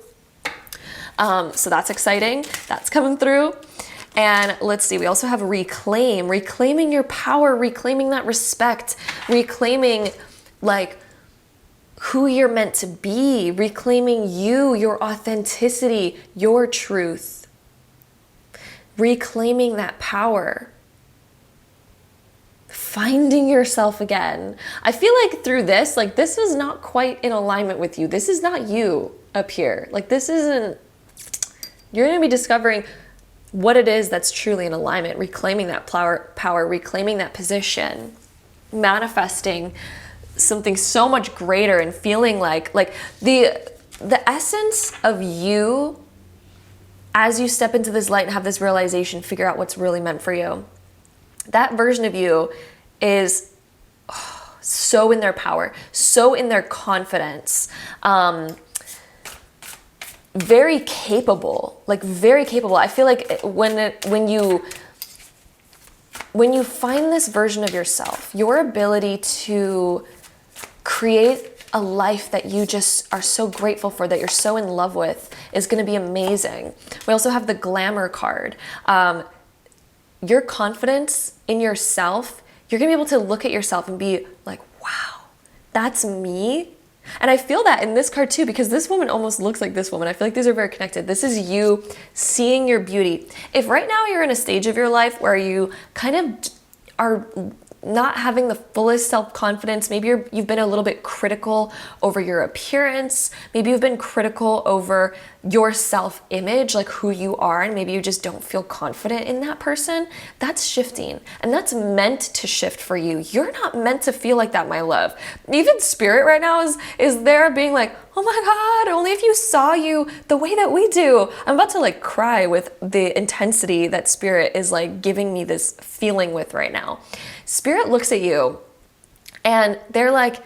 Speaker 1: So that's exciting. That's coming through. And let's see, we also have reclaiming your power, reclaiming that respect, reclaiming like who you're meant to be, reclaiming you, your authenticity, your truth. Reclaiming that power, finding yourself again. I feel like through this, like this is not quite in alignment with you. This is not you up here. Like this isn't, you're going to be discovering what it is that's truly in alignment, reclaiming that power, reclaiming that position, manifesting something so much greater, and feeling like the essence of you as you step into this light and have this realization, figure out what's really meant for you. That version of you is so in their power, so in their confidence, very capable, like very capable. I feel like when you find this version of yourself, your ability to create a life that you just are so grateful for, that you're so in love with, is going to be amazing. We also have the glamour card. Your confidence in yourself, you're going to be able to look at yourself and be like, wow, that's me. And I feel that in this card too, because this woman almost looks like this woman. I feel like these are very connected. This is you seeing your beauty. If right now you're in a stage of your life where you kind of are not having the fullest self-confidence, maybe you've been a little bit critical over your appearance, maybe you've been critical over your self-image, like who you are, and maybe you just don't feel confident in that person, that's shifting, and that's meant to shift for you. You're not meant to feel like that, my love. Even Spirit right now is there being like, oh my God, only if you saw you the way that we do. I'm about to like cry with the intensity that Spirit is like giving me this feeling with right now. Spirit looks at you and they're like,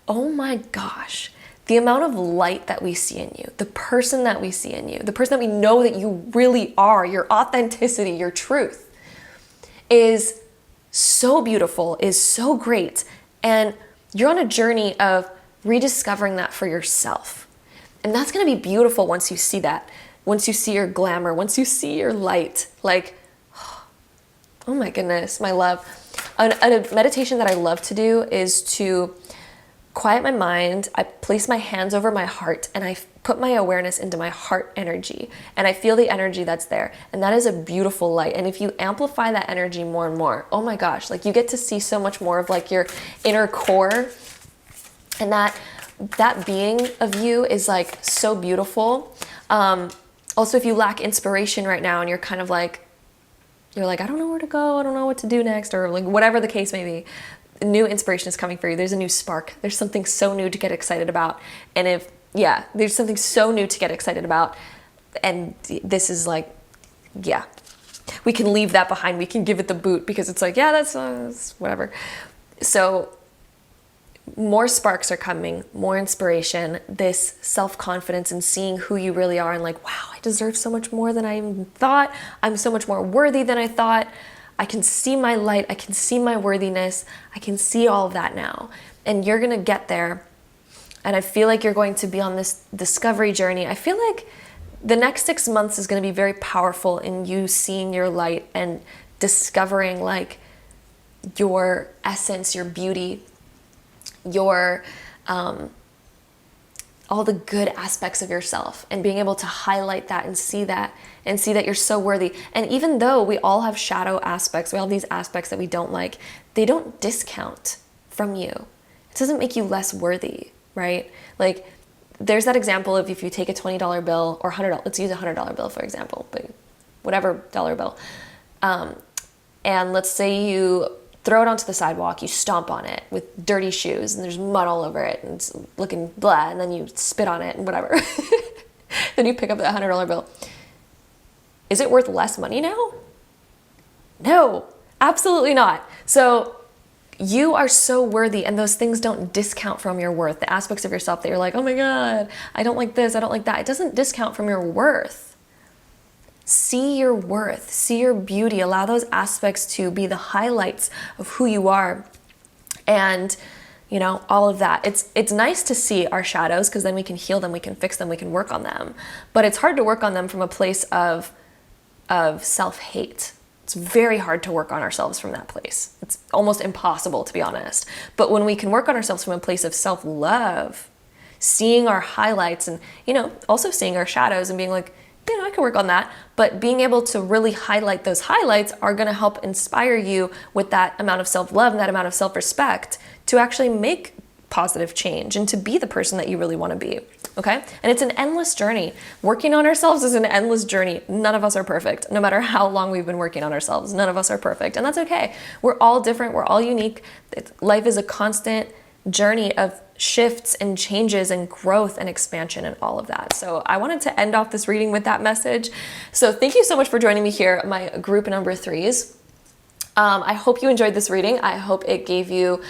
Speaker 1: oh my gosh, the amount of light that we see in you, the person that we see in you, the person that we know that you really are, your authenticity, your truth is so beautiful, is so great. And you're on a journey of rediscovering that for yourself. And that's going to be beautiful once you see that, once you see your glamour, once you see your light, like, oh my goodness, my love. A meditation that I love to do is to quiet my mind. I place my hands over my heart and I put my awareness into my heart energy, and I feel the energy that's there. And that is a beautiful light. And if you amplify that energy more and more, oh my gosh, like you get to see so much more of like your inner core, and that being of you is like so beautiful. Also, if you lack inspiration right now and you're kind of like, you're like, I don't know where to go, I don't know what to do next, or like whatever the case may be, new inspiration is coming for you. There's a new spark. There's something so new to get excited about. And there's something so new to get excited about. And this is like, yeah, we can leave that behind. We can give it the boot because it's like, yeah, that's whatever. So more sparks are coming, more inspiration, this self-confidence in seeing who you really are and like, wow, I deserve so much more than I even thought. I'm so much more worthy than I thought. I can see my light. I can see my worthiness. I can see all of that now. And you're going to get there. And I feel like you're going to be on this discovery journey. I feel like the next 6 months is going to be very powerful in you seeing your light and discovering like your essence, your beauty, your all the good aspects of yourself, and being able to highlight that and see that you're so worthy. And even though we all have shadow aspects, we all have these aspects that we don't like, they don't discount from you. It doesn't make you less worthy, right? Like there's that example of if you take a $20 bill or $100, let's use a $100 bill for example, but whatever dollar bill, and let's say you throw it onto the sidewalk, you stomp on it with dirty shoes and there's mud all over it and it's looking blah, and then you spit on it and whatever. Then you pick up that $100 bill. Is it worth less money now? No, absolutely not. So you are so worthy, and those things don't discount from your worth. The aspects of yourself that you're like, oh my God, I don't like this, I don't like that. It doesn't discount from your worth. See your worth, see your beauty, allow those aspects to be the highlights of who you are. And you know, all of that. It's nice to see our shadows because then we can heal them, we can fix them, we can work on them. But it's hard to work on them from a place of self-hate. It's very hard to work on ourselves from that place. It's almost impossible, to be honest. But when we can work on ourselves from a place of self-love, seeing our highlights and, you know, also seeing our shadows and being like, you know, I can work on that. But being able to really highlight those highlights are going to help inspire you with that amount of self-love and that amount of self-respect to actually make positive change and to be the person that you really want to be. Okay? And it's an endless journey. Working on ourselves is an endless journey. None of us are perfect. No matter how long we've been working on ourselves, none of us are perfect. And that's okay. We're all different. We're all unique. Life is a constant journey of shifts and changes and growth and expansion and all of that. So I wanted to end off this reading with that message. So thank you so much for joining me here, my group number 3s. I hope you enjoyed this reading. I hope it gave you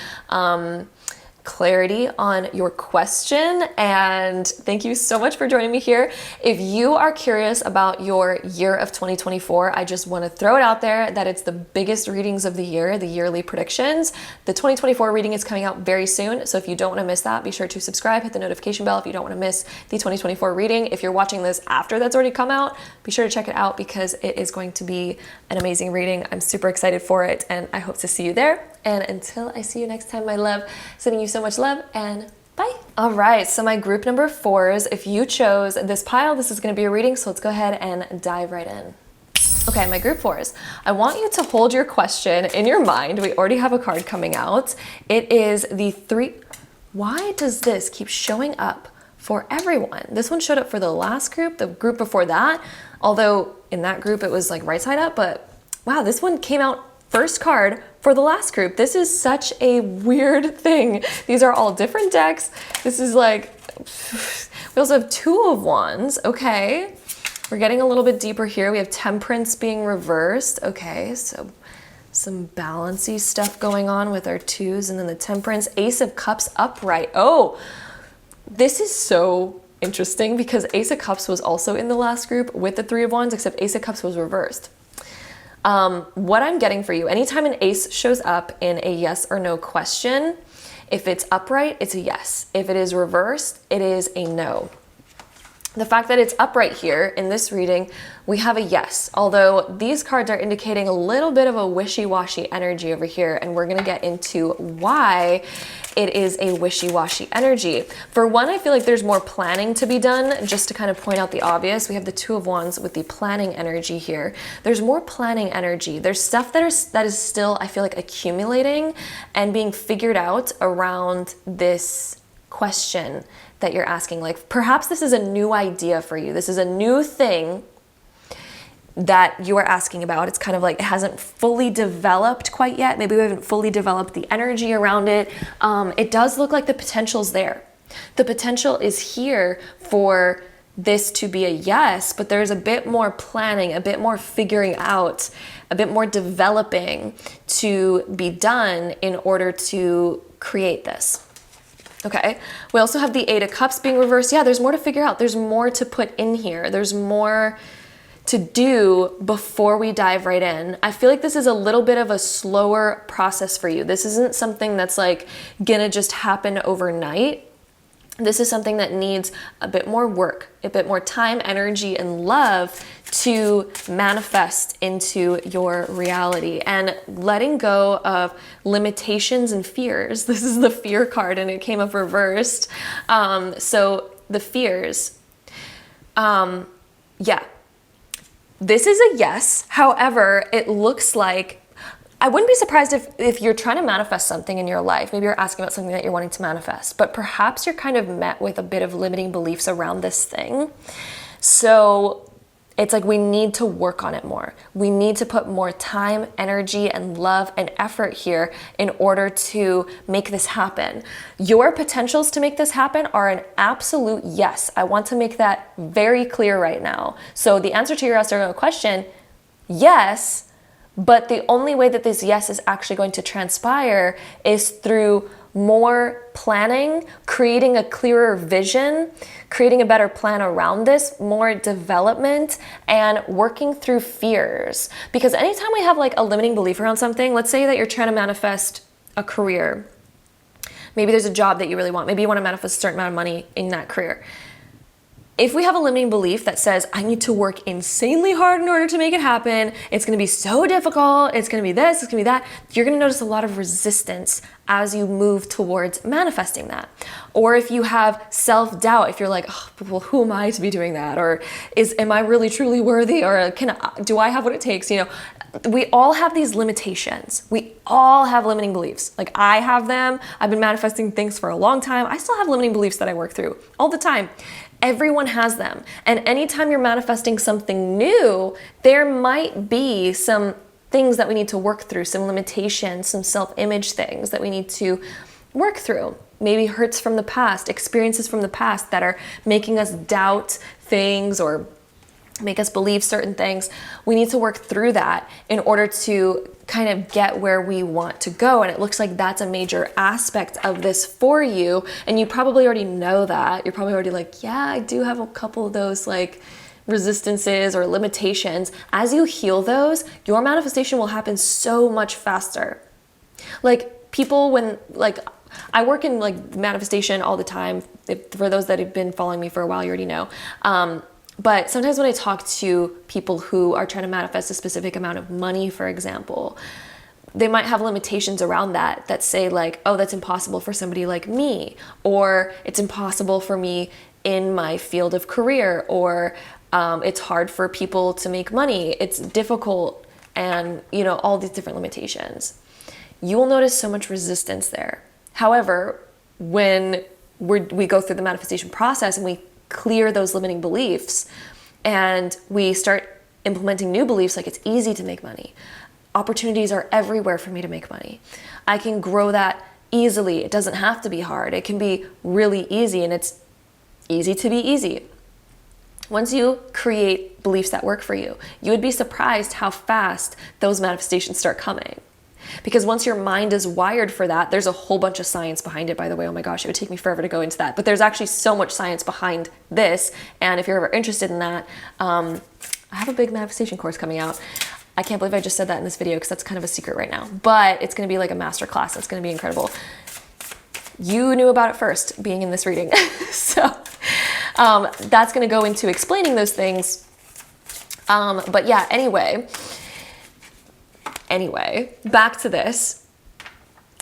Speaker 1: clarity on your question, and thank you so much for joining me here. If you are curious about your year of 2024, I just want to throw it out there that it's the biggest readings of the year, the yearly predictions. The 2024 reading is coming out very soon, so if you don't want to miss that, be sure to subscribe, hit the notification bell if you don't want to miss the 2024 reading. If you're watching this after that's already come out, be sure to check it out because it is going to be an amazing reading. I'm super excited for it, and I hope to see you there. And until I see you next time, my love, sending you so much love, and bye. All right, so my group number 4s, if you chose this pile, this is going to be a reading, so let's go ahead and dive right in. Okay, my group 4s, I want you to hold your question in your mind. We already have a card coming out. It is the 3. Why does this keep showing up for everyone? This one showed up for the last group, the group before that, although in that group it was like right side up, but wow, this one came out first card for the last group. This is such a weird thing. These are all different decks. This is like, we also have 2 of Wands. Okay, we're getting a little bit deeper here. We have Temperance being reversed. Okay, so some balancey stuff going on with our 2s, and then the Temperance, Ace of Cups upright. Oh, this is so interesting because Ace of Cups was also in the last group with the 3 of Wands, except Ace of Cups was reversed. What I'm getting for you, anytime an ace shows up in a yes or no question, if it's upright, it's a yes. If it is reversed, it is a no. The fact that it's upright here in this reading, we have a yes, although these cards are indicating a little bit of a wishy-washy energy over here, and we're going to get into why it is a wishy-washy energy. For one, I feel like there's more planning to be done. Just to kind of point out the obvious, we have the 2 of Wands with the planning energy here. There's more planning energy. There's stuff that is still, I feel like, accumulating and being figured out around this question that you're asking. Like perhaps this is a new idea for you. This is a new thing that you are asking about. It's kind of like it hasn't fully developed quite yet. Maybe we haven't fully developed the energy around it. It does look like the potential's there. The potential is here for this to be a yes, but there's a bit more planning, a bit more figuring out, a bit more developing to be done in order to create this. Okay, we also have the Eight of Cups being reversed. Yeah, there's more to figure out. There's more to put in here. There's more to do before we dive right in. I feel like this is a little bit of a slower process for you. This isn't something that's like gonna just happen overnight. This is something that needs a bit more work, a bit more time, energy, and love to manifest into your reality, and letting go of limitations and fears. This is the fear card and it came up reversed. So the fears, yeah, this is a yes. However, it looks like, I wouldn't be surprised if you're trying to manifest something in your life. Maybe you're asking about something that you're wanting to manifest, but perhaps you're kind of met with a bit of limiting beliefs around this thing. So it's like we need to work on it more. We need to put more time, energy, and love and effort here in order to make this happen. Your potentials to make this happen are an absolute yes. I want to make that very clear right now. So the answer to your yes or no question, yes. But the only way that this yes is actually going to transpire is through more planning, creating a clearer vision, creating a better plan around this, more development, and working through fears. Because anytime we have like a limiting belief around something, let's say that you're trying to manifest a career. Maybe there's a job that you really want. Maybe you want to manifest a certain amount of money in that career. If we have a limiting belief that says, I need to work insanely hard in order to make it happen, it's gonna be so difficult, it's gonna be this, it's gonna be that, you're gonna notice a lot of resistance as you move towards manifesting that. Or if you have self-doubt, if you're like, oh, well, who am I to be doing that? Or am I really truly worthy? Or do I have what it takes? You know, we all have these limitations. We all have limiting beliefs. Like I have them. I've been manifesting things for a long time. I still have limiting beliefs that I work through all the time. Everyone has them. And anytime you're manifesting something new, there might be some things that we need to work through, some limitations, some self-image things that we need to work through. Maybe hurts from the past, experiences from the past that are making us doubt things or make us believe certain things. We need to work through that in order to kind of get where we want to go. And it looks like that's a major aspect of this for you. And you probably already know that. You're probably already like, yeah, I do have a couple of those like resistances or limitations. As you heal those, your manifestation will happen so much faster. Like people, when like, I work in like manifestation all the time. For those that have been following me for a while, you already know. But sometimes when I talk to people who are trying to manifest a specific amount of money, for example, they might have limitations around that say like, oh, that's impossible for somebody like me, or it's impossible for me in my field of career, or it's hard for people to make money, it's difficult, and you know, all these different limitations. You will notice so much resistance there. However, when we go through the manifestation process and we clear those limiting beliefs and we start implementing new beliefs, like it's easy to make money. Opportunities are everywhere for me to make money. I can grow that easily. It doesn't have to be hard. It can be really easy, and it's easy to be easy. Once you create beliefs that work for you, you would be surprised how fast those manifestations start coming. Because once your mind is wired for that, there's a whole bunch of science behind it, by the way. Oh my gosh, it would take me forever to go into that. But there's actually so much science behind this. And if you're ever interested in that, I have a big manifestation course coming out. I can't believe I just said that in this video because that's kind of a secret right now. But it's going to be like a master class. It's going to be incredible. You knew about it first, being in this reading. So that's going to go into explaining those things. But yeah, anyway, back to this.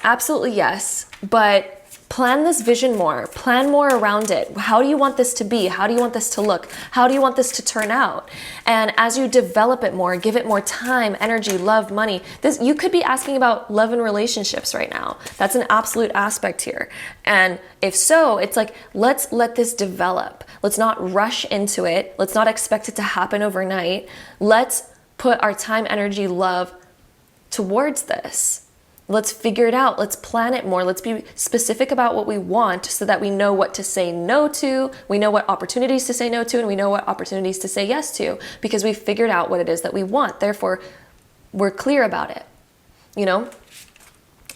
Speaker 1: Absolutely yes, but plan this vision more. Plan more around it. How do you want this to be? How do you want this to look? How do you want this to turn out? And as you develop it more, give it more time, energy, love, money. You could be asking about love and relationships right now. That's an absolute aspect here. And if so, it's like, let's let this develop. Let's not rush into it. Let's not expect it to happen overnight. Let's put our time, energy, love towards this. Let's figure it out. Let's plan it more. Let's be specific about what we want so that we know what to say no to. We know what opportunities to say no to, and we know what opportunities to say yes to, because we figured out what it is that we want. Therefore, we're clear about it. You know,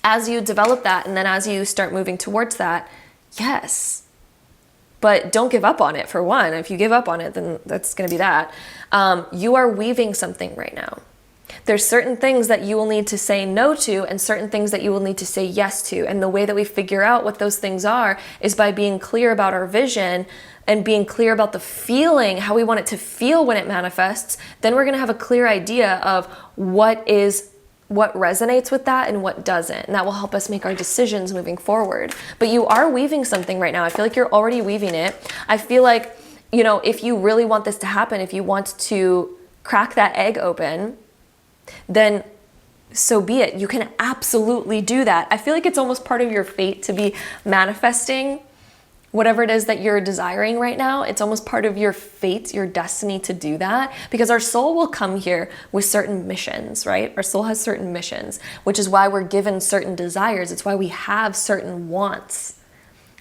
Speaker 1: as you develop that, and then as you start moving towards that, yes. But don't give up on it, for one. If you give up on it, then that's going to be that. You are weaving something right now. There's certain things that you will need to say no to and certain things that you will need to say yes to. And the way that we figure out what those things are is by being clear about our vision and being clear about the feeling, how we want it to feel when it manifests. Then we're going to have a clear idea of what resonates with that and what doesn't. And that will help us make our decisions moving forward. But you are weaving something right now. I feel like you're already weaving it. I feel like, you know, if you really want this to happen, if you want to crack that egg open, then so be it. You can absolutely do that. I feel like it's almost part of your fate to be manifesting whatever it is that you're desiring right now. It's almost part of your fate, your destiny to do that, because our soul will come here with certain missions, right? Our soul has certain missions, which is why we're given certain desires. It's why we have certain wants,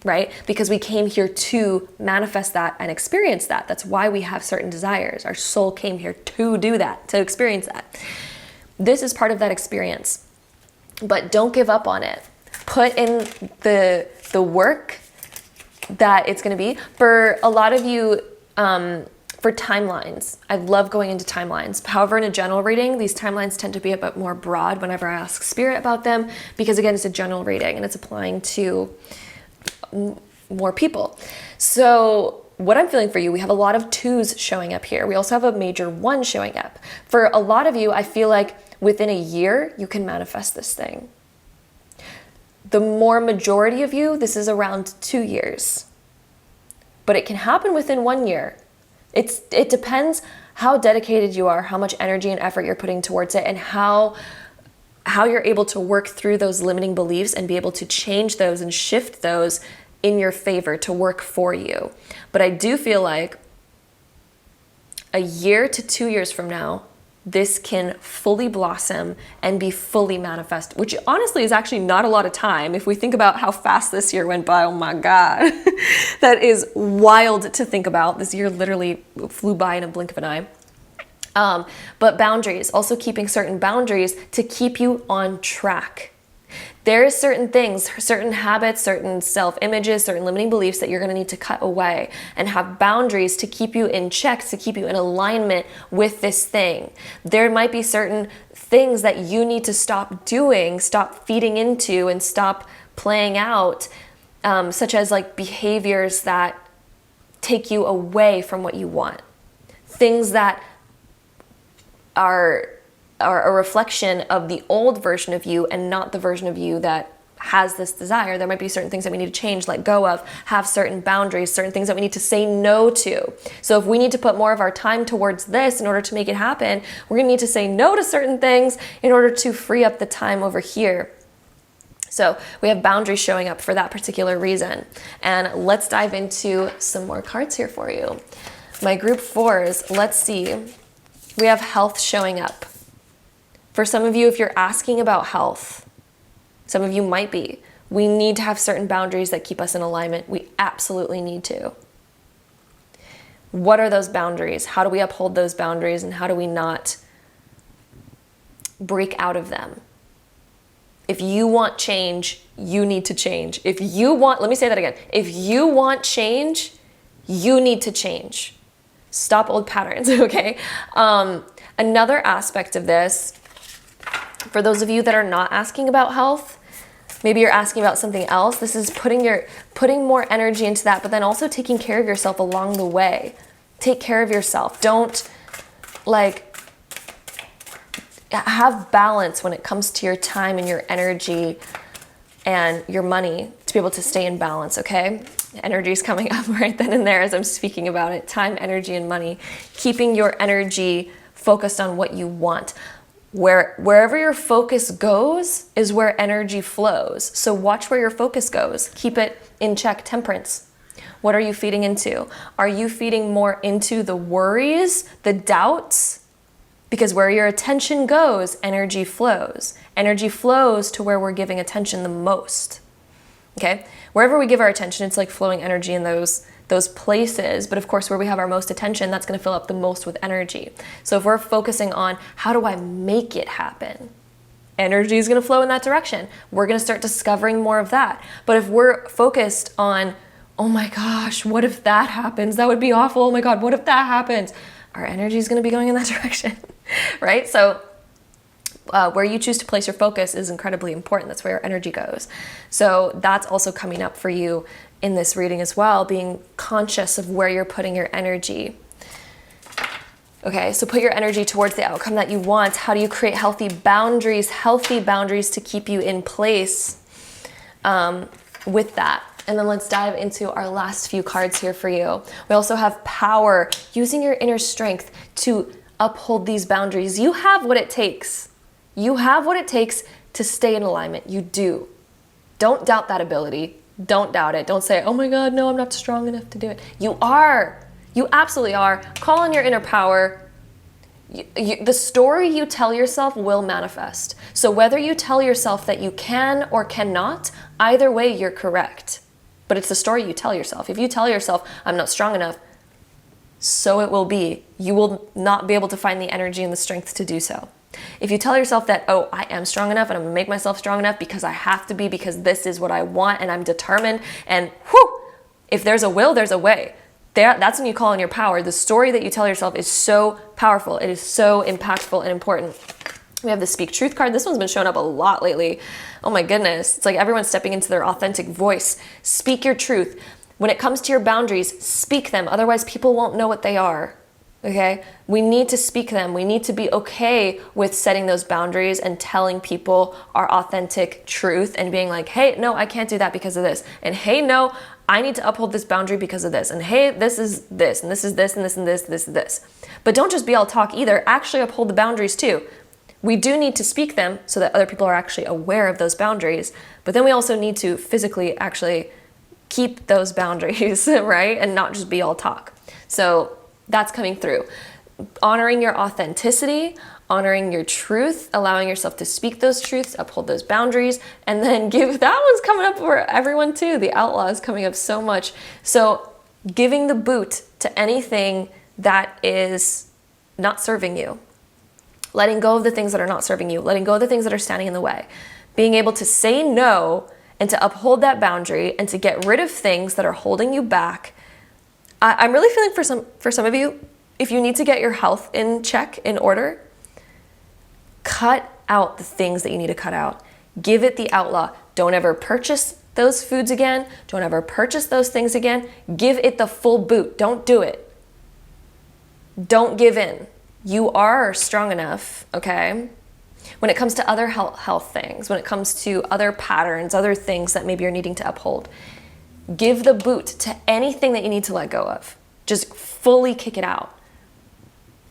Speaker 1: right? Because we came here to manifest that and experience that. That's why we have certain desires. Our soul came here to do that, to experience that. This is part of that experience, but don't give up on it. Put in the work that it's going to be. For a lot of you, for timelines, I love going into timelines. However, in a general reading, these timelines tend to be a bit more broad whenever I ask spirit about them, because again, it's a general reading and it's applying to more people. So what I'm feeling for you, we have a lot of 2s showing up here. We also have a major 1 showing up. For a lot of you, I feel like within a year, you can manifest this thing. The more majority of you, this is around 2 years. But it can happen within 1 year. It depends how dedicated you are, how much energy and effort you're putting towards it, and how you're able to work through those limiting beliefs and be able to change those and shift those in your favor to work for you. But I do feel like a year to 2 years from now, this can fully blossom and be fully manifest, which honestly is actually not a lot of time. If we think about how fast this year went by, oh my God, that is wild to think about. This year literally flew by in a blink of an eye. But boundaries, also keeping certain boundaries to keep you on track. There's certain things, certain habits, certain self-images, certain limiting beliefs that you're going to need to cut away and have boundaries to keep you in check, to keep you in alignment with this thing. There might be certain things that you need to stop doing, stop feeding into, and stop playing out, such as like behaviors that take you away from what you want. Things that are a reflection of the old version of you and not the version of you that has this desire. There might be certain things that we need to change, let go of, have certain boundaries, certain things that we need to say no to. So if we need to put more of our time towards this in order to make it happen, we're gonna need to say no to certain things in order to free up the time over here. So we have boundaries showing up for that particular reason. And let's dive into some more cards here for you. My group 4s, let's see. We have health showing up. For some of you, if you're asking about health, some of you might be, we need to have certain boundaries that keep us in alignment. We absolutely need to. What are those boundaries? How do we uphold those boundaries, and how do we not break out of them? If you want change, you need to change. Let me say that again. If you want change, you need to change. Stop old patterns, okay? Another aspect of this, for those of you that are not asking about health, maybe you're asking about something else. This is putting more energy into that, but then also taking care of yourself along the way. Take care of yourself. Don't have balance when it comes to your time and your energy and your money to be able to stay in balance, okay? Energy is coming up right then and there as I'm speaking about it. Time, energy, and money. Keeping your energy focused on what you want. Wherever your focus goes is where energy flows. So watch where your focus goes. Keep it in check. Temperance. What are you feeding into? Are you feeding more into the worries, the doubts, Because where your attention goes, energy flows. Energy flows to where we're giving attention the most. Okay? Wherever we give our attention, it's like flowing energy in those places. But of course, where we have our most attention, that's going to fill up the most with energy. So if we're focusing on how do I make it happen, energy is going to flow in that direction. We're going to start discovering more of that. But if we're focused on, oh my gosh, what if that happens? That would be awful. Oh my God, what if that happens? Our energy is going to be going in that direction, right? So where you choose to place your focus is incredibly important. That's where your energy goes. So that's also coming up for you in this reading as well, being conscious of where you're putting your energy. Okay, so put your energy towards the outcome that you want. How do you create healthy boundaries to keep you in place with that? And then let's dive into our last few cards here for you. We also have power, using your inner strength to uphold these boundaries. You have what it takes. You have what it takes to stay in alignment. You do. Don't doubt that ability. Don't doubt it. Don't say, oh my God, no, I'm not strong enough to do it. You are. You absolutely are. Call on your inner power. The story you tell yourself will manifest. So whether you tell yourself that you can or cannot, either way, you're correct. But it's the story you tell yourself. If you tell yourself, I'm not strong enough, so it will be. You will not be able to find the energy and the strength to do so. If you tell yourself that, oh, I am strong enough and I'm gonna make myself strong enough because I have to be, because this is what I want and I'm determined, and whew, if there's a will, there's a way. That's when you call on your power. The story that you tell yourself is so powerful. It is so impactful and important. We have the Speak Truth card. This one's been showing up a lot lately. Oh my goodness. It's like everyone's stepping into their authentic voice. Speak your truth. When it comes to your boundaries, speak them. Otherwise, people won't know what they are. Okay? We need to speak them. We need to be okay with setting those boundaries and telling people our authentic truth and being like, hey, no, I can't do that because of this. And hey, no, I need to uphold this boundary because of this. And hey, this is this, and this is this, and this, and this, this, and this. But don't just be all talk either. Actually uphold the boundaries too. We do need to speak them so that other people are actually aware of those boundaries. But then we also need to physically actually keep those boundaries, right? And not just be all talk. So that's coming through. Honoring your authenticity, honoring your truth, allowing yourself to speak those truths, uphold those boundaries, and then give, that one's coming up for everyone too. The outlaw is coming up so much. So giving the boot to anything that is not serving you. Letting go of the things that are not serving you, letting go of the things that are standing in the way, being able to say no and to uphold that boundary and to get rid of things that are holding you back. I'm really feeling for some of you, if you need to get your health in check, in order, cut out the things that you need to cut out. Give it the outlaw. Don't ever purchase those foods again. Don't ever purchase those things again. Give it the full boot. Don't do it. Don't give in. You are strong enough, okay? When it comes to other health things, when it comes to other patterns, other things that maybe you're needing to uphold, give the boot to anything that you need to let go of. Just fully kick it out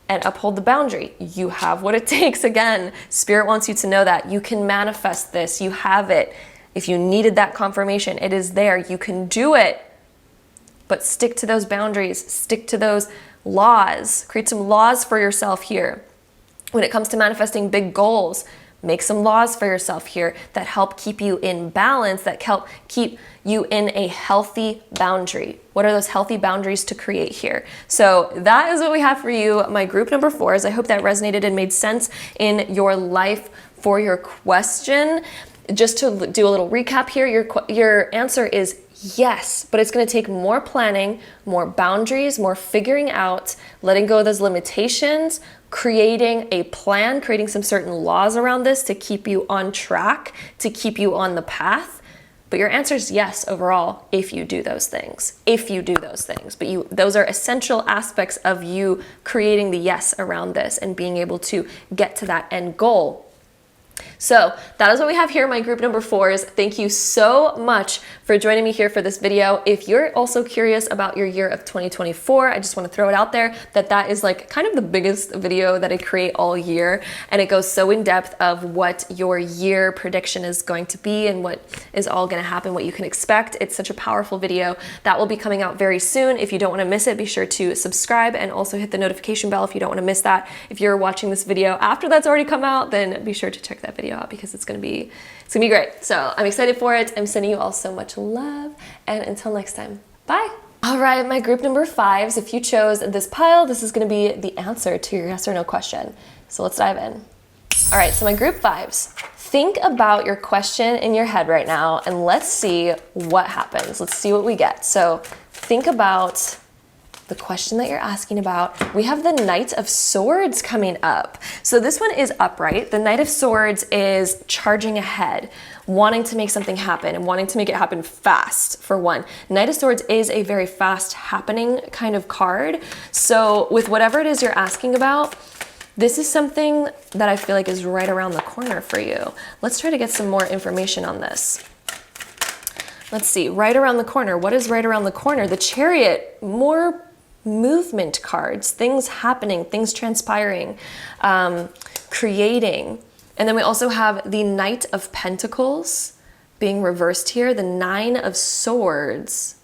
Speaker 1: and uphold the boundary. You have what it takes. Again, Spirit wants you to know that you can manifest this. You have it. If you needed that confirmation, it is there. You can do it. But stick to those boundaries. Stick to those laws. Create some laws for yourself here. When it comes to manifesting big goals, make some laws for yourself here that help keep you in balance, that help keep you in a healthy boundary. What are those healthy boundaries to create here? So that is what we have for you, my group number 4s. I hope that resonated and made sense in your life for your question. Just to do a little recap here, your answer is yes, but it's going to take more planning, more boundaries, more figuring out, letting go of those limitations, creating a plan, creating some certain laws around this to keep you on track, to keep you on the path. But your answer is yes overall if you do those things. If you do those things. But those are essential aspects of you creating the yes around this and being able to get to that end goal. So that is what we have here, my group number 4s. Thank you so much for joining me here for this video. If you're also curious about your year of 2024, I just want to throw it out there that is like kind of the biggest video that I create all year. And it goes so in depth of what your year prediction is going to be and what is all going to happen, what you can expect. It's such a powerful video that will be coming out very soon. If you don't want to miss it, be sure to subscribe and also hit the notification bell if you don't want to miss that. If you're watching this video after that's already come out, then be sure to check that video out because it's gonna be great. So I'm excited for it. I'm sending you all so much love, and until next time, bye. All right, my group number 5s, if you chose this pile, this is gonna be the answer to your yes or no question. So let's dive in. All right, so my group 5s, think about your question in your head right now and let's see what happens. Let's see what we get. So think about the question that you're asking about. We have the Knight of Swords coming up. So this one is upright. The Knight of Swords is charging ahead, wanting to make something happen and wanting to make it happen fast, for one. Knight of Swords is a very fast happening kind of card. So with whatever it is you're asking about, this is something that I feel like is right around the corner for you. Let's try to get some more information on this. Let's see, right around the corner. What is right around the corner? The Chariot, more movement cards, things happening, things transpiring, creating. And then we also have the Knight of Pentacles being reversed here, the 9 of Swords.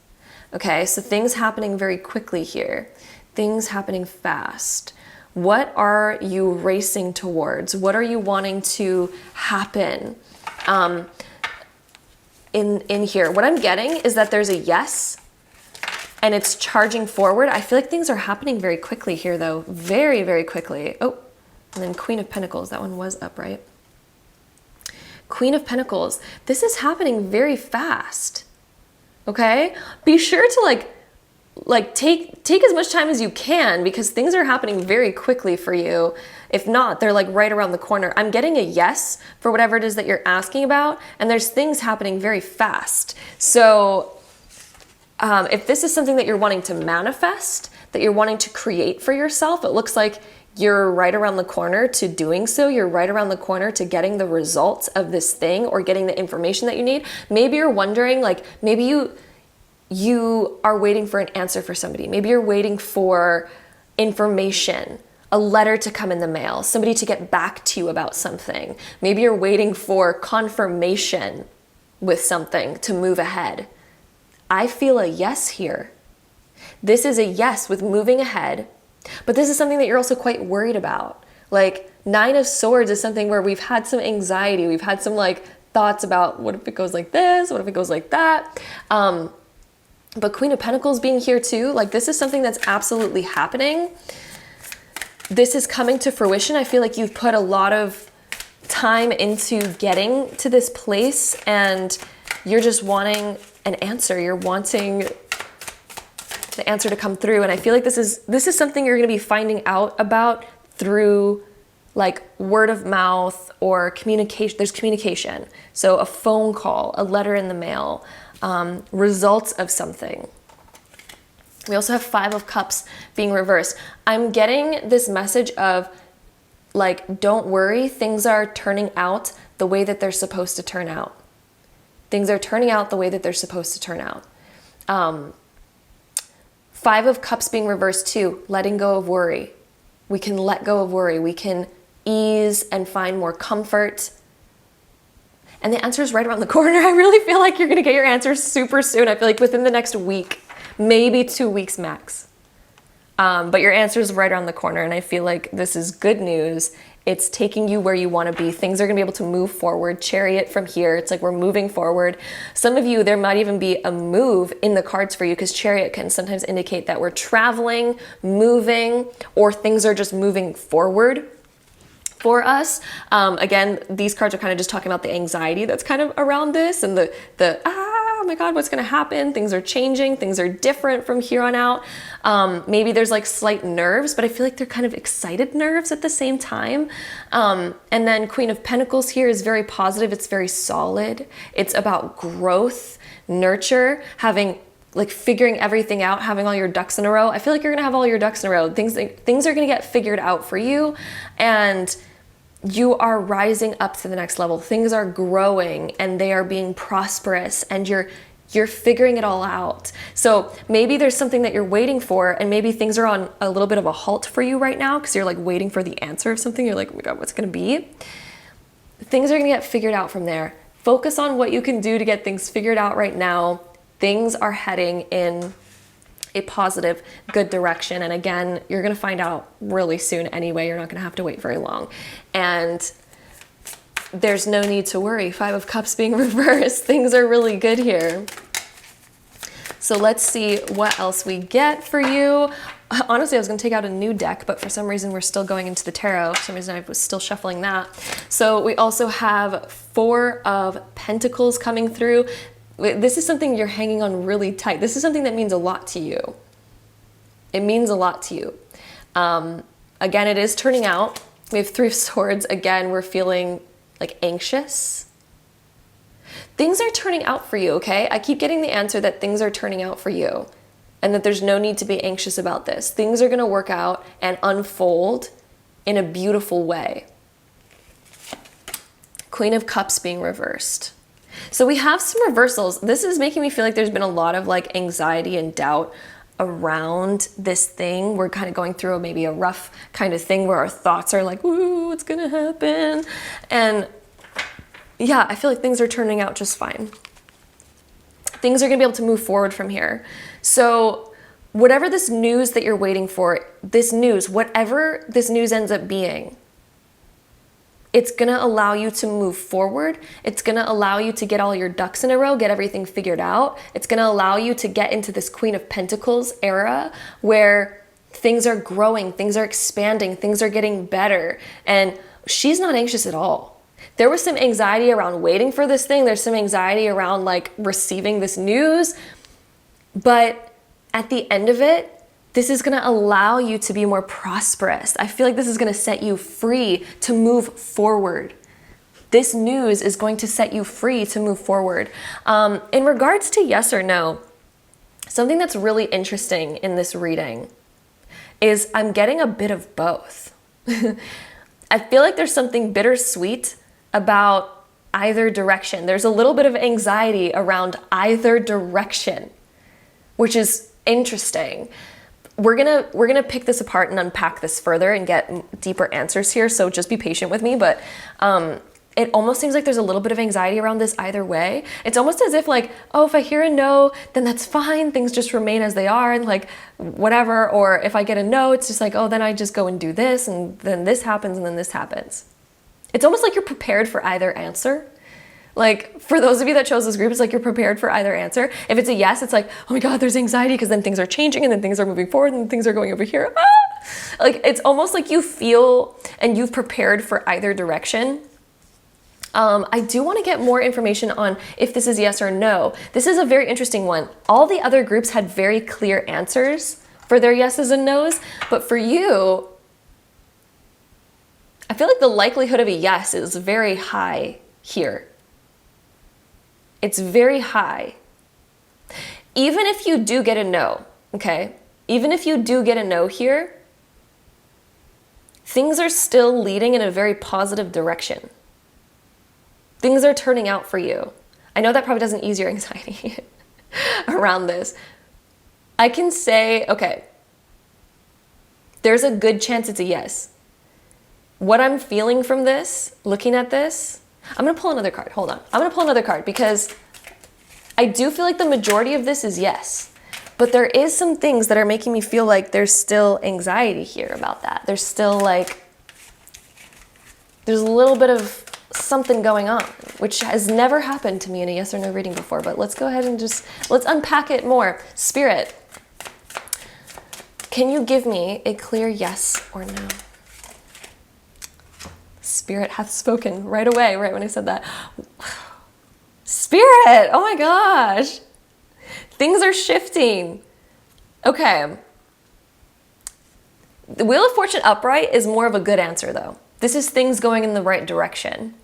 Speaker 1: Okay, so things happening very quickly here, things happening fast. What are you racing towards? What are you wanting to happen in here? What I'm getting is that there's a yes, and it's charging forward. I feel like things are happening very quickly here though. Very, very quickly. Oh, and then Queen of Pentacles. That one was upright. Queen of Pentacles. This is happening very fast. Okay? Be sure to like take as much time as you can because things are happening very quickly for you. If not, they're like right around the corner. I'm getting a yes for whatever it is that you're asking about, and there's things happening very fast. So if this is something that you're wanting to manifest, that you're wanting to create for yourself, it looks like you're right around the corner to doing so. You're right around the corner to getting the results of this thing or getting the information that you need. Maybe you're wondering, like, maybe you are waiting for an answer for somebody. Maybe you're waiting for information, a letter to come in the mail, somebody to get back to you about something. Maybe you're waiting for confirmation with something to move ahead. I feel a yes here. This is a yes with moving ahead, but this is something that you're also quite worried about. Like 9 of Swords is something where we've had some anxiety. We've had some like thoughts about what if it goes like this? What if it goes like that? But Queen of Pentacles being here too, like this is something that's absolutely happening. This is coming to fruition. I feel like you've put a lot of time into getting to this place and you're just wanting an answer. You're wanting the answer to come through. And I feel like this is something you're going to be finding out about through like word of mouth or communication. There's communication. So a phone call, a letter in the mail, results of something. We also have 5 of Cups being reversed. I'm getting this message of like, don't worry, things are turning out the way that they're supposed to turn out. Things are turning out the way that they're supposed to turn out. 5 of Cups being reversed too, letting go of worry. We can let go of worry. We can ease and find more comfort. And the answer is right around the corner. I really feel like you're gonna get your answer super soon. I feel like within the next week, maybe 2 weeks max. But your answer is right around the corner, and I feel like this is good news. It's taking you where you want to be. Things are going to be able to move forward. Chariot from here. It's like we're moving forward. Some of you, there might even be a move in the cards for you because Chariot can sometimes indicate that we're traveling, moving, or things are just moving forward for us. Again, these cards are kind of just talking about the anxiety that's kind of around this and oh my God, what's going to happen? Things are changing. Things are different from here on out. Maybe there's like slight nerves, but I feel like they're kind of excited nerves at the same time. And then Queen of Pentacles here is very positive. It's very solid. It's about growth, nurture, figuring everything out, having all your ducks in a row. I feel like you're going to have all your ducks in a row. Things are going to get figured out for you. And you are rising up to the next level. Things are growing and they are being prosperous, and you're figuring it all out. So maybe there's something that you're waiting for, and maybe things are on a little bit of a halt for you right now because you're like waiting for the answer of something. You're like, oh my God, what's it gonna be? Things are gonna get figured out from there. Focus on what you can do to get things figured out right now. Things are heading in a positive, good direction. And again, you're gonna find out really soon anyway. You're not gonna have to wait very long. And there's no need to worry. 5 of Cups being reversed. Things are really good here. So let's see what else we get for you. Honestly, I was gonna take out a new deck, but for some reason we're still going into the tarot. For some reason I was still shuffling that. So we also have 4 of Pentacles coming through. This is something you're hanging on really tight. This is something that means a lot to you. It means a lot to you. Again, it is turning out. We have 3 of Swords. Again, we're feeling like anxious. Things are turning out for you, okay? I keep getting the answer that things are turning out for you and that there's no need to be anxious about this. Things are gonna work out and unfold in a beautiful way. Queen of Cups being reversed. So we have some reversals. This is making me feel like there's been a lot of like anxiety and doubt around this thing. We're kind of going through maybe a rough kind of thing where our thoughts are like, ooh, what's gonna happen? And yeah, I feel like things are turning out just fine. Things are gonna be able to move forward from here. So whatever this news that you're waiting for, this news, whatever this news ends up being, it's gonna allow you to move forward. It's gonna allow you to get all your ducks in a row, get everything figured out. It's gonna allow you to get into this Queen of Pentacles era where things are growing, things are expanding, things are getting better. And she's not anxious at all. There was some anxiety around waiting for this thing. There's some anxiety around like receiving this news. But at the end of it, this is gonna allow you to be more prosperous. I feel like this is gonna set you free to move forward. This news is going to set you free to move forward. In regards to yes or no, something that's really interesting in this reading is I'm getting a bit of both. I feel like there's something bittersweet about either direction. There's a little bit of anxiety around either direction, which is interesting. We're gonna pick this apart and unpack this further and get deeper answers here, so just be patient with me, but it almost seems like there's a little bit of anxiety around this either way. It's almost as if like, oh, if I hear a no, then that's fine, things just remain as they are and like whatever, or if I get a no, it's just like, oh, then I just go and do this and then this happens and then this happens. It's almost like you're prepared for either answer. Like, for those of you that chose this group, it's like you're prepared for either answer. If it's a yes, it's like, oh my God, there's anxiety because then things are changing and then things are moving forward and things are going over here. Ah! Like, it's almost like you feel and you've prepared for either direction. I do want to get more information on if this is yes or no. This is a very interesting one. All the other groups had very clear answers for their yeses and nos, but for you, I feel like the likelihood of a yes is very high here. It's very high. Even if you do get a no, okay? Even if you do get a no here, things are still leading in a very positive direction. Things are turning out for you. I know that probably doesn't ease your anxiety around this. I can say, okay, there's a good chance it's a yes. What I'm feeling from this, looking at this, I'm gonna pull another card, hold on. I'm gonna pull another card because I do feel like the majority of this is yes, but there is some things that are making me feel like there's still anxiety here about that. There's still like, there's a little bit of something going on, which has never happened to me in a yes or no reading before, but let's go ahead and let's unpack it more. Spirit, can you give me a clear yes or no? Spirit hath spoken right away, right when I said that. Spirit, oh my gosh. Things are shifting. Okay. The Wheel of Fortune upright is more of a good answer though. This is things going in the right direction.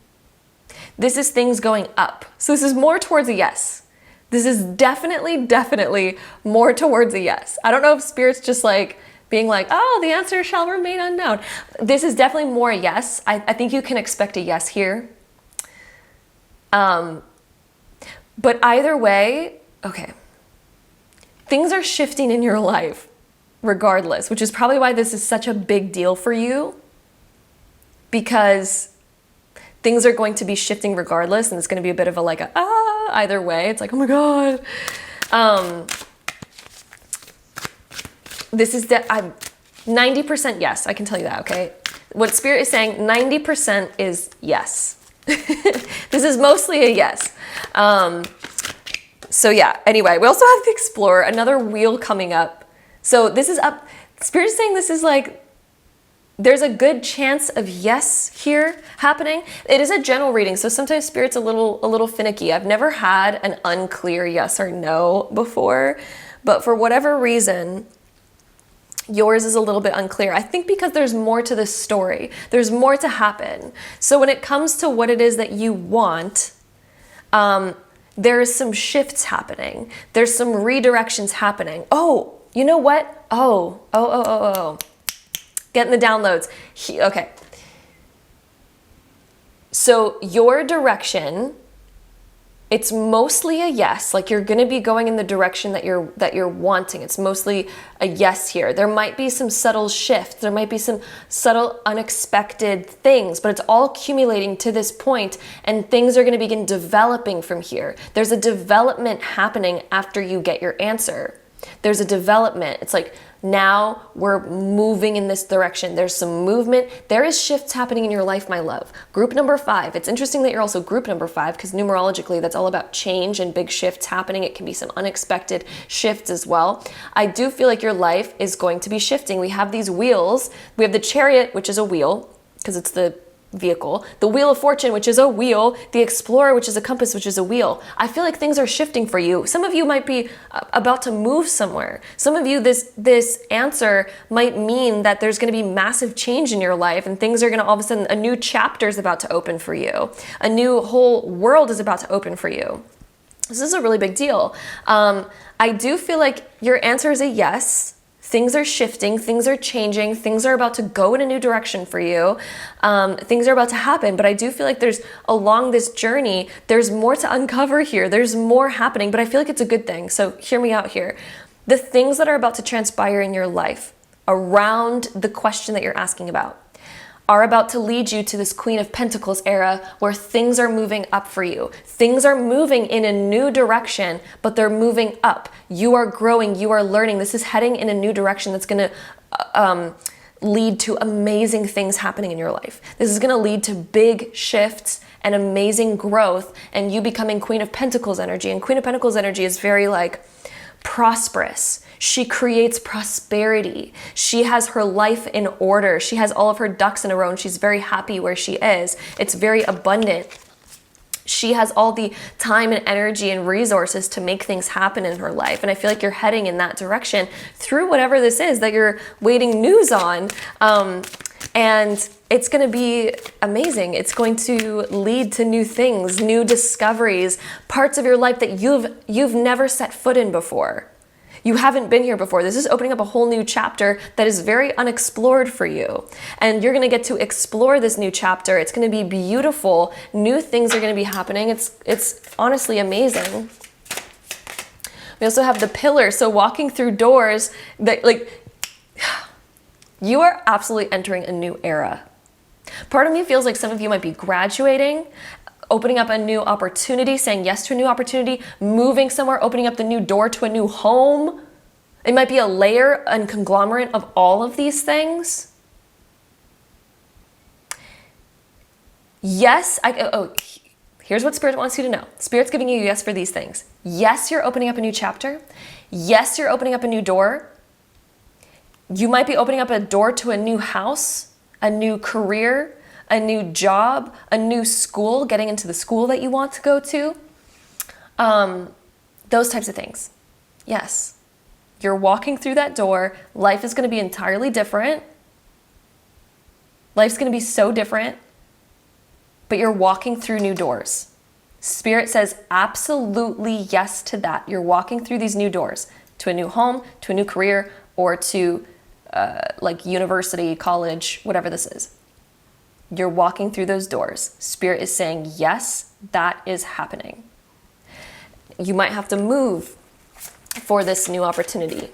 Speaker 1: This is things going up. So this is more towards a yes. This is definitely more towards a yes. I don't know if Spirit's just like being like, oh, the answer shall remain unknown. This is definitely more yes. I think you can expect a yes here. But either way, okay. Things are shifting in your life regardless, which is probably why this is such a big deal for you, because things are going to be shifting regardless, and it's going to be a bit of a like, either way. It's like, oh my God. This is I'm 90% yes, I can tell you that, okay? What Spirit is saying, 90% is yes. This is mostly a yes. So yeah, anyway, we also have the Explorer, another wheel coming up. So this is up, Spirit is saying this is like, there's a good chance of yes here happening. It is a general reading, so sometimes Spirit's a little finicky. I've never had an unclear yes or no before, but for whatever reason, yours is a little bit unclear. I think because there's more to this story. There's more to happen. So when it comes to what it is that you want, there is some shifts happening. There's some redirections happening. Oh, you know what? Oh. Getting the downloads. Okay. So your direction, it's mostly a yes. Like you're going to be going in the direction that you're wanting. It's mostly a yes here. There might be some subtle shifts. There might be some subtle unexpected things, but it's all accumulating to this point, and things are going to begin developing from here. There's a development happening after you get your answer. There's a development. It's like, now we're moving in this direction. There's some movement. There is shifts happening in your life, my love. Group number 5. It's interesting that you're also group number 5, because numerologically that's all about change and big shifts happening. It can be some unexpected shifts as well. I do feel like your life is going to be shifting. We have these wheels. We have the Chariot, which is a wheel, because it's the vehicle, the Wheel of Fortune, which is a wheel, the Explorer, which is a compass, which is a wheel. I feel like things are shifting for you. Some of you might be about to move somewhere. Some of you, this answer might mean that there's going to be massive change in your life, and things are going to, all of a sudden, a new chapter is about to open for you. A new whole world is about to open for you. This is a really big deal. I do feel like your answer is a yes. Things are shifting, things are changing, things are about to go in a new direction for you. Things are about to happen, but I do feel like there's, along this journey, there's more to uncover here. There's more happening, but I feel like it's a good thing. So hear me out here. The things that are about to transpire in your life around the question that you're asking about are about to lead you to this Queen of Pentacles era where things are moving up for you. Things are moving in a new direction, but they're moving up. You are growing, you are learning. This is heading in a new direction that's gonna lead to amazing things happening in your life. This is gonna lead to big shifts and amazing growth, and you becoming Queen of Pentacles energy. And Queen of Pentacles energy is very like prosperous. She creates prosperity. She has her life in order. She has all of her ducks in a row, and she's very happy where she is. It's very abundant. She has all the time and energy and resources to make things happen in her life. And I feel like you're heading in that direction through whatever this is that you're waiting news on. And it's going to be amazing. It's going to lead to new things, new discoveries, parts of your life that you've never set foot in before. You haven't been here before. This is opening up a whole new chapter that is very unexplored for you. And you're going to get to explore this new chapter. It's going to be beautiful. New things are going to be happening. It's honestly amazing. We also have the Pillar. So walking through doors that, like, you are absolutely entering a new era. Part of me feels like some of you might be graduating, opening up a new opportunity, saying yes to a new opportunity, moving somewhere, opening up the new door to a new home. It might be a layer and conglomerate of all of these things. Yes, here's what Spirit wants you to know. Spirit's giving you yes for these things. Yes, you're opening up a new chapter. Yes, you're opening up a new door. You might be opening up a door to a new house, a new career, a new job, a new school, getting into the school that you want to go to. Those types of things. Yes. You're walking through that door. Life is going to be entirely different. Life's going to be so different. But you're walking through new doors. Spirit says absolutely yes to that. You're walking through these new doors to a new home, to a new career, or to like university, college, whatever this is. You're walking through those doors. Spirit is saying, yes, that is happening. You might have to move for this new opportunity.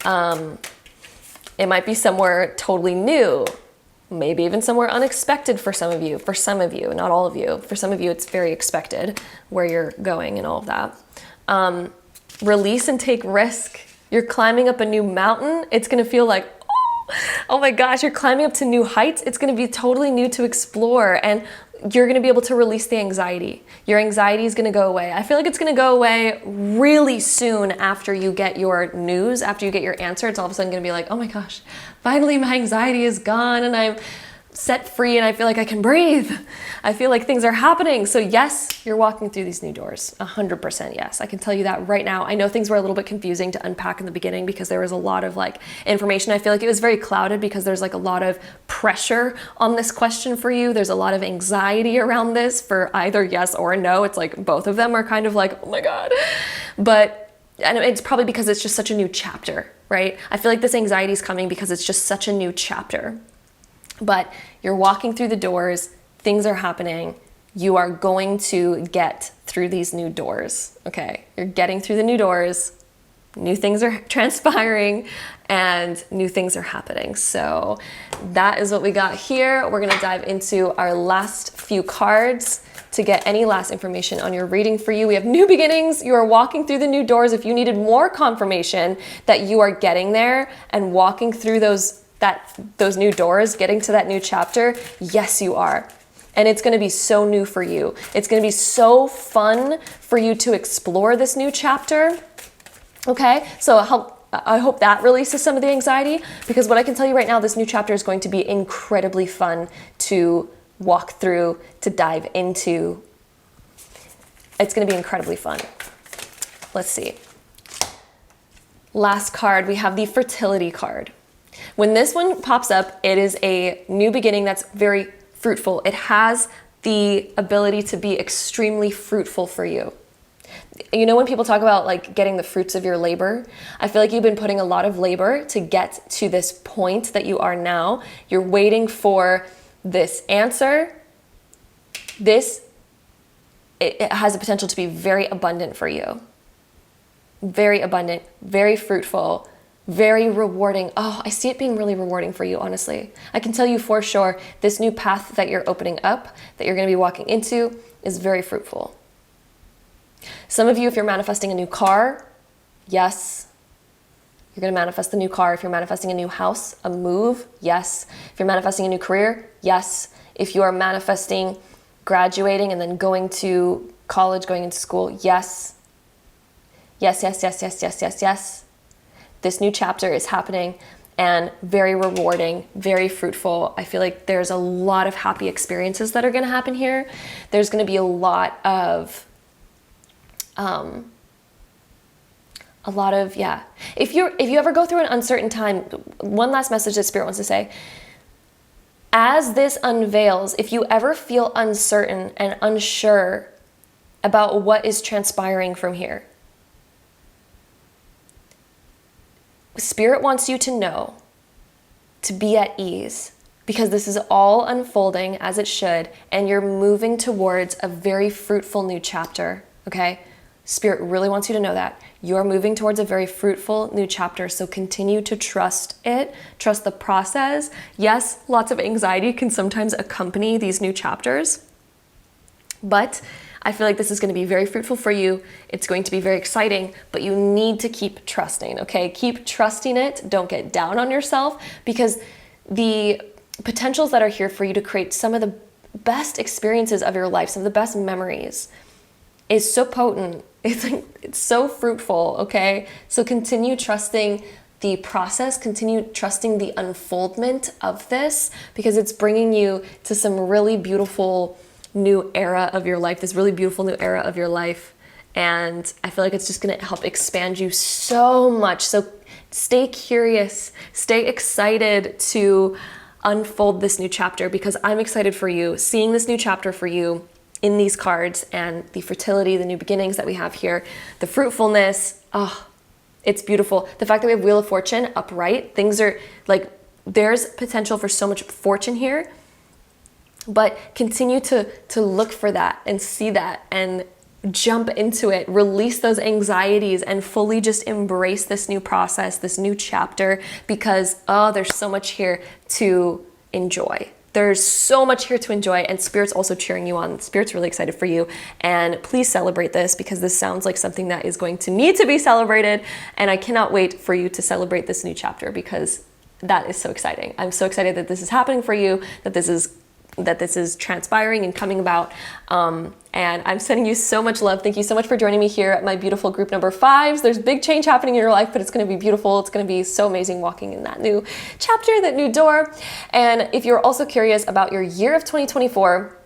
Speaker 1: It might be somewhere totally new, maybe even somewhere unexpected for some of you. For some of you, not all of you. For some of you, it's very expected where you're going and all of that. Release and take risk. You're climbing up a new mountain. It's going to feel like, oh my gosh, you're climbing up to new heights. It's going to be totally new to explore, and you're going to be able to release the anxiety. Your anxiety is going to go away. I feel like it's going to go away really soon after you get your news, after you get your answer. It's all of a sudden going to be like, oh my gosh, finally my anxiety is gone and I'm set free and I feel like I can breathe. I feel like things are happening. So yes, you're walking through these new doors. 100% yes. I can tell you that right now. I know things were a little bit confusing to unpack in the beginning because there was a lot of like information. I feel like it was very clouded because there's like a lot of pressure on this question for you. There's a lot of anxiety around this for either yes or no. It's like both of them are kind of like, oh my God. And it's probably because it's just such a new chapter, right? I feel like this anxiety is coming because it's just such a new chapter. But you're walking through the doors, things are happening, you are going to get through these new doors, okay? You're getting through the new doors, new things are transpiring, and new things are happening. So that is what we got here. We're gonna dive into our last few cards to get any last information on your reading for you. We have new beginnings. You are walking through the new doors. If you needed more confirmation that you are getting there and walking through those new doors, getting to that new chapter, yes, you are. And it's going to be so new for you. It's going to be so fun for you to explore this new chapter. Okay, so I hope that releases some of the anxiety, because what I can tell you right now, this new chapter is going to be incredibly fun to walk through, to dive into. It's going to be incredibly fun. Let's see. Last card, we have the fertility card. When this one pops up, it is a new beginning that's very fruitful. It has the ability to be extremely fruitful for you. You know, when people talk about like getting the fruits of your labor, I feel like you've been putting a lot of labor to get to this point that you are now. You're waiting for this answer. It has the potential to be very abundant for you. Very abundant, very fruitful, very rewarding. Oh, I see it being really rewarding for you, honestly. I can tell you for sure, this new path that you're opening up, that you're going to be walking into, is very fruitful. Some of you, if you're manifesting a new car, yes, you're going to manifest the new car. If you're manifesting a new house, a move, yes. If you're manifesting a new career, yes. If you are manifesting graduating and then going to college, going into school, yes. Yes, yes, yes, yes, yes, yes, yes. This new chapter is happening and very rewarding, very fruitful. I feel like there's a lot of happy experiences that are going to happen here. There's going to be a lot of, yeah. If you ever go through an uncertain time, one last message that Spirit wants to say, as this unveils, if you ever feel uncertain and unsure about what is transpiring from here, Spirit wants you to know, to be at ease, because this is all unfolding as it should, and you're moving towards a very fruitful new chapter, okay? Spirit really wants you to know that. You're moving towards a very fruitful new chapter, so continue to trust it, trust the process. Yes, lots of anxiety can sometimes accompany these new chapters, but I feel like this is going to be very fruitful for you. It's going to be very exciting, but you need to keep trusting, okay? Keep trusting it. Don't get down on yourself, because the potentials that are here for you to create some of the best experiences of your life, some of the best memories, is so potent. It's so fruitful, okay? So continue trusting the process, continue trusting the unfoldment of this, because it's bringing you to some really beautiful new era of your life, this really beautiful new era of your life. And I feel like it's just going to help expand you so much. So stay curious, stay excited to unfold this new chapter, because I'm excited for you, seeing this new chapter for you in these cards, and the fertility, the new beginnings that we have here, the fruitfulness. Oh, It's beautiful. The fact that we have Wheel of Fortune upright, things are like, there's potential for so much fortune here, but continue to look for that and see that and jump into it, release those anxieties and fully just embrace this new process, this new chapter, because there's so much here to enjoy. There's so much here to enjoy, and Spirit's also cheering you on. Spirit's really excited for you, and please celebrate this, because this sounds like something that is going to need to be celebrated, and I cannot wait for you to celebrate this new chapter, because that is so exciting. I'm so excited that this is happening for you, that this is transpiring and coming about. And I'm sending you so much love. Thank you so much for joining me here at my beautiful group number 5s. There's big change happening in your life, but it's going to be beautiful. It's going to be so amazing walking in that new chapter, that new door. And if you're also curious about your year of 2024,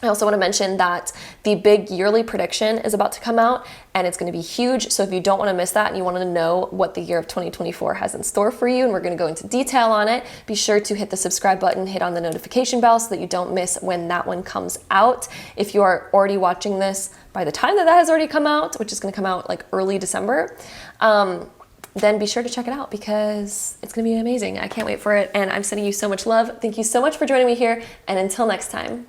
Speaker 1: I also want to mention that the big yearly prediction is about to come out, and it's going to be huge. So if you don't want to miss that and you want to know what the year of 2024 has in store for you, and we're going to go into detail on it, be sure to hit the subscribe button, hit on the notification bell so that you don't miss when that one comes out. If you are already watching this by the time that has already come out, which is going to come out like early December, then be sure to check it out, because it's going to be amazing. I can't wait for it. And I'm sending you so much love. Thank you so much for joining me here. And until next time.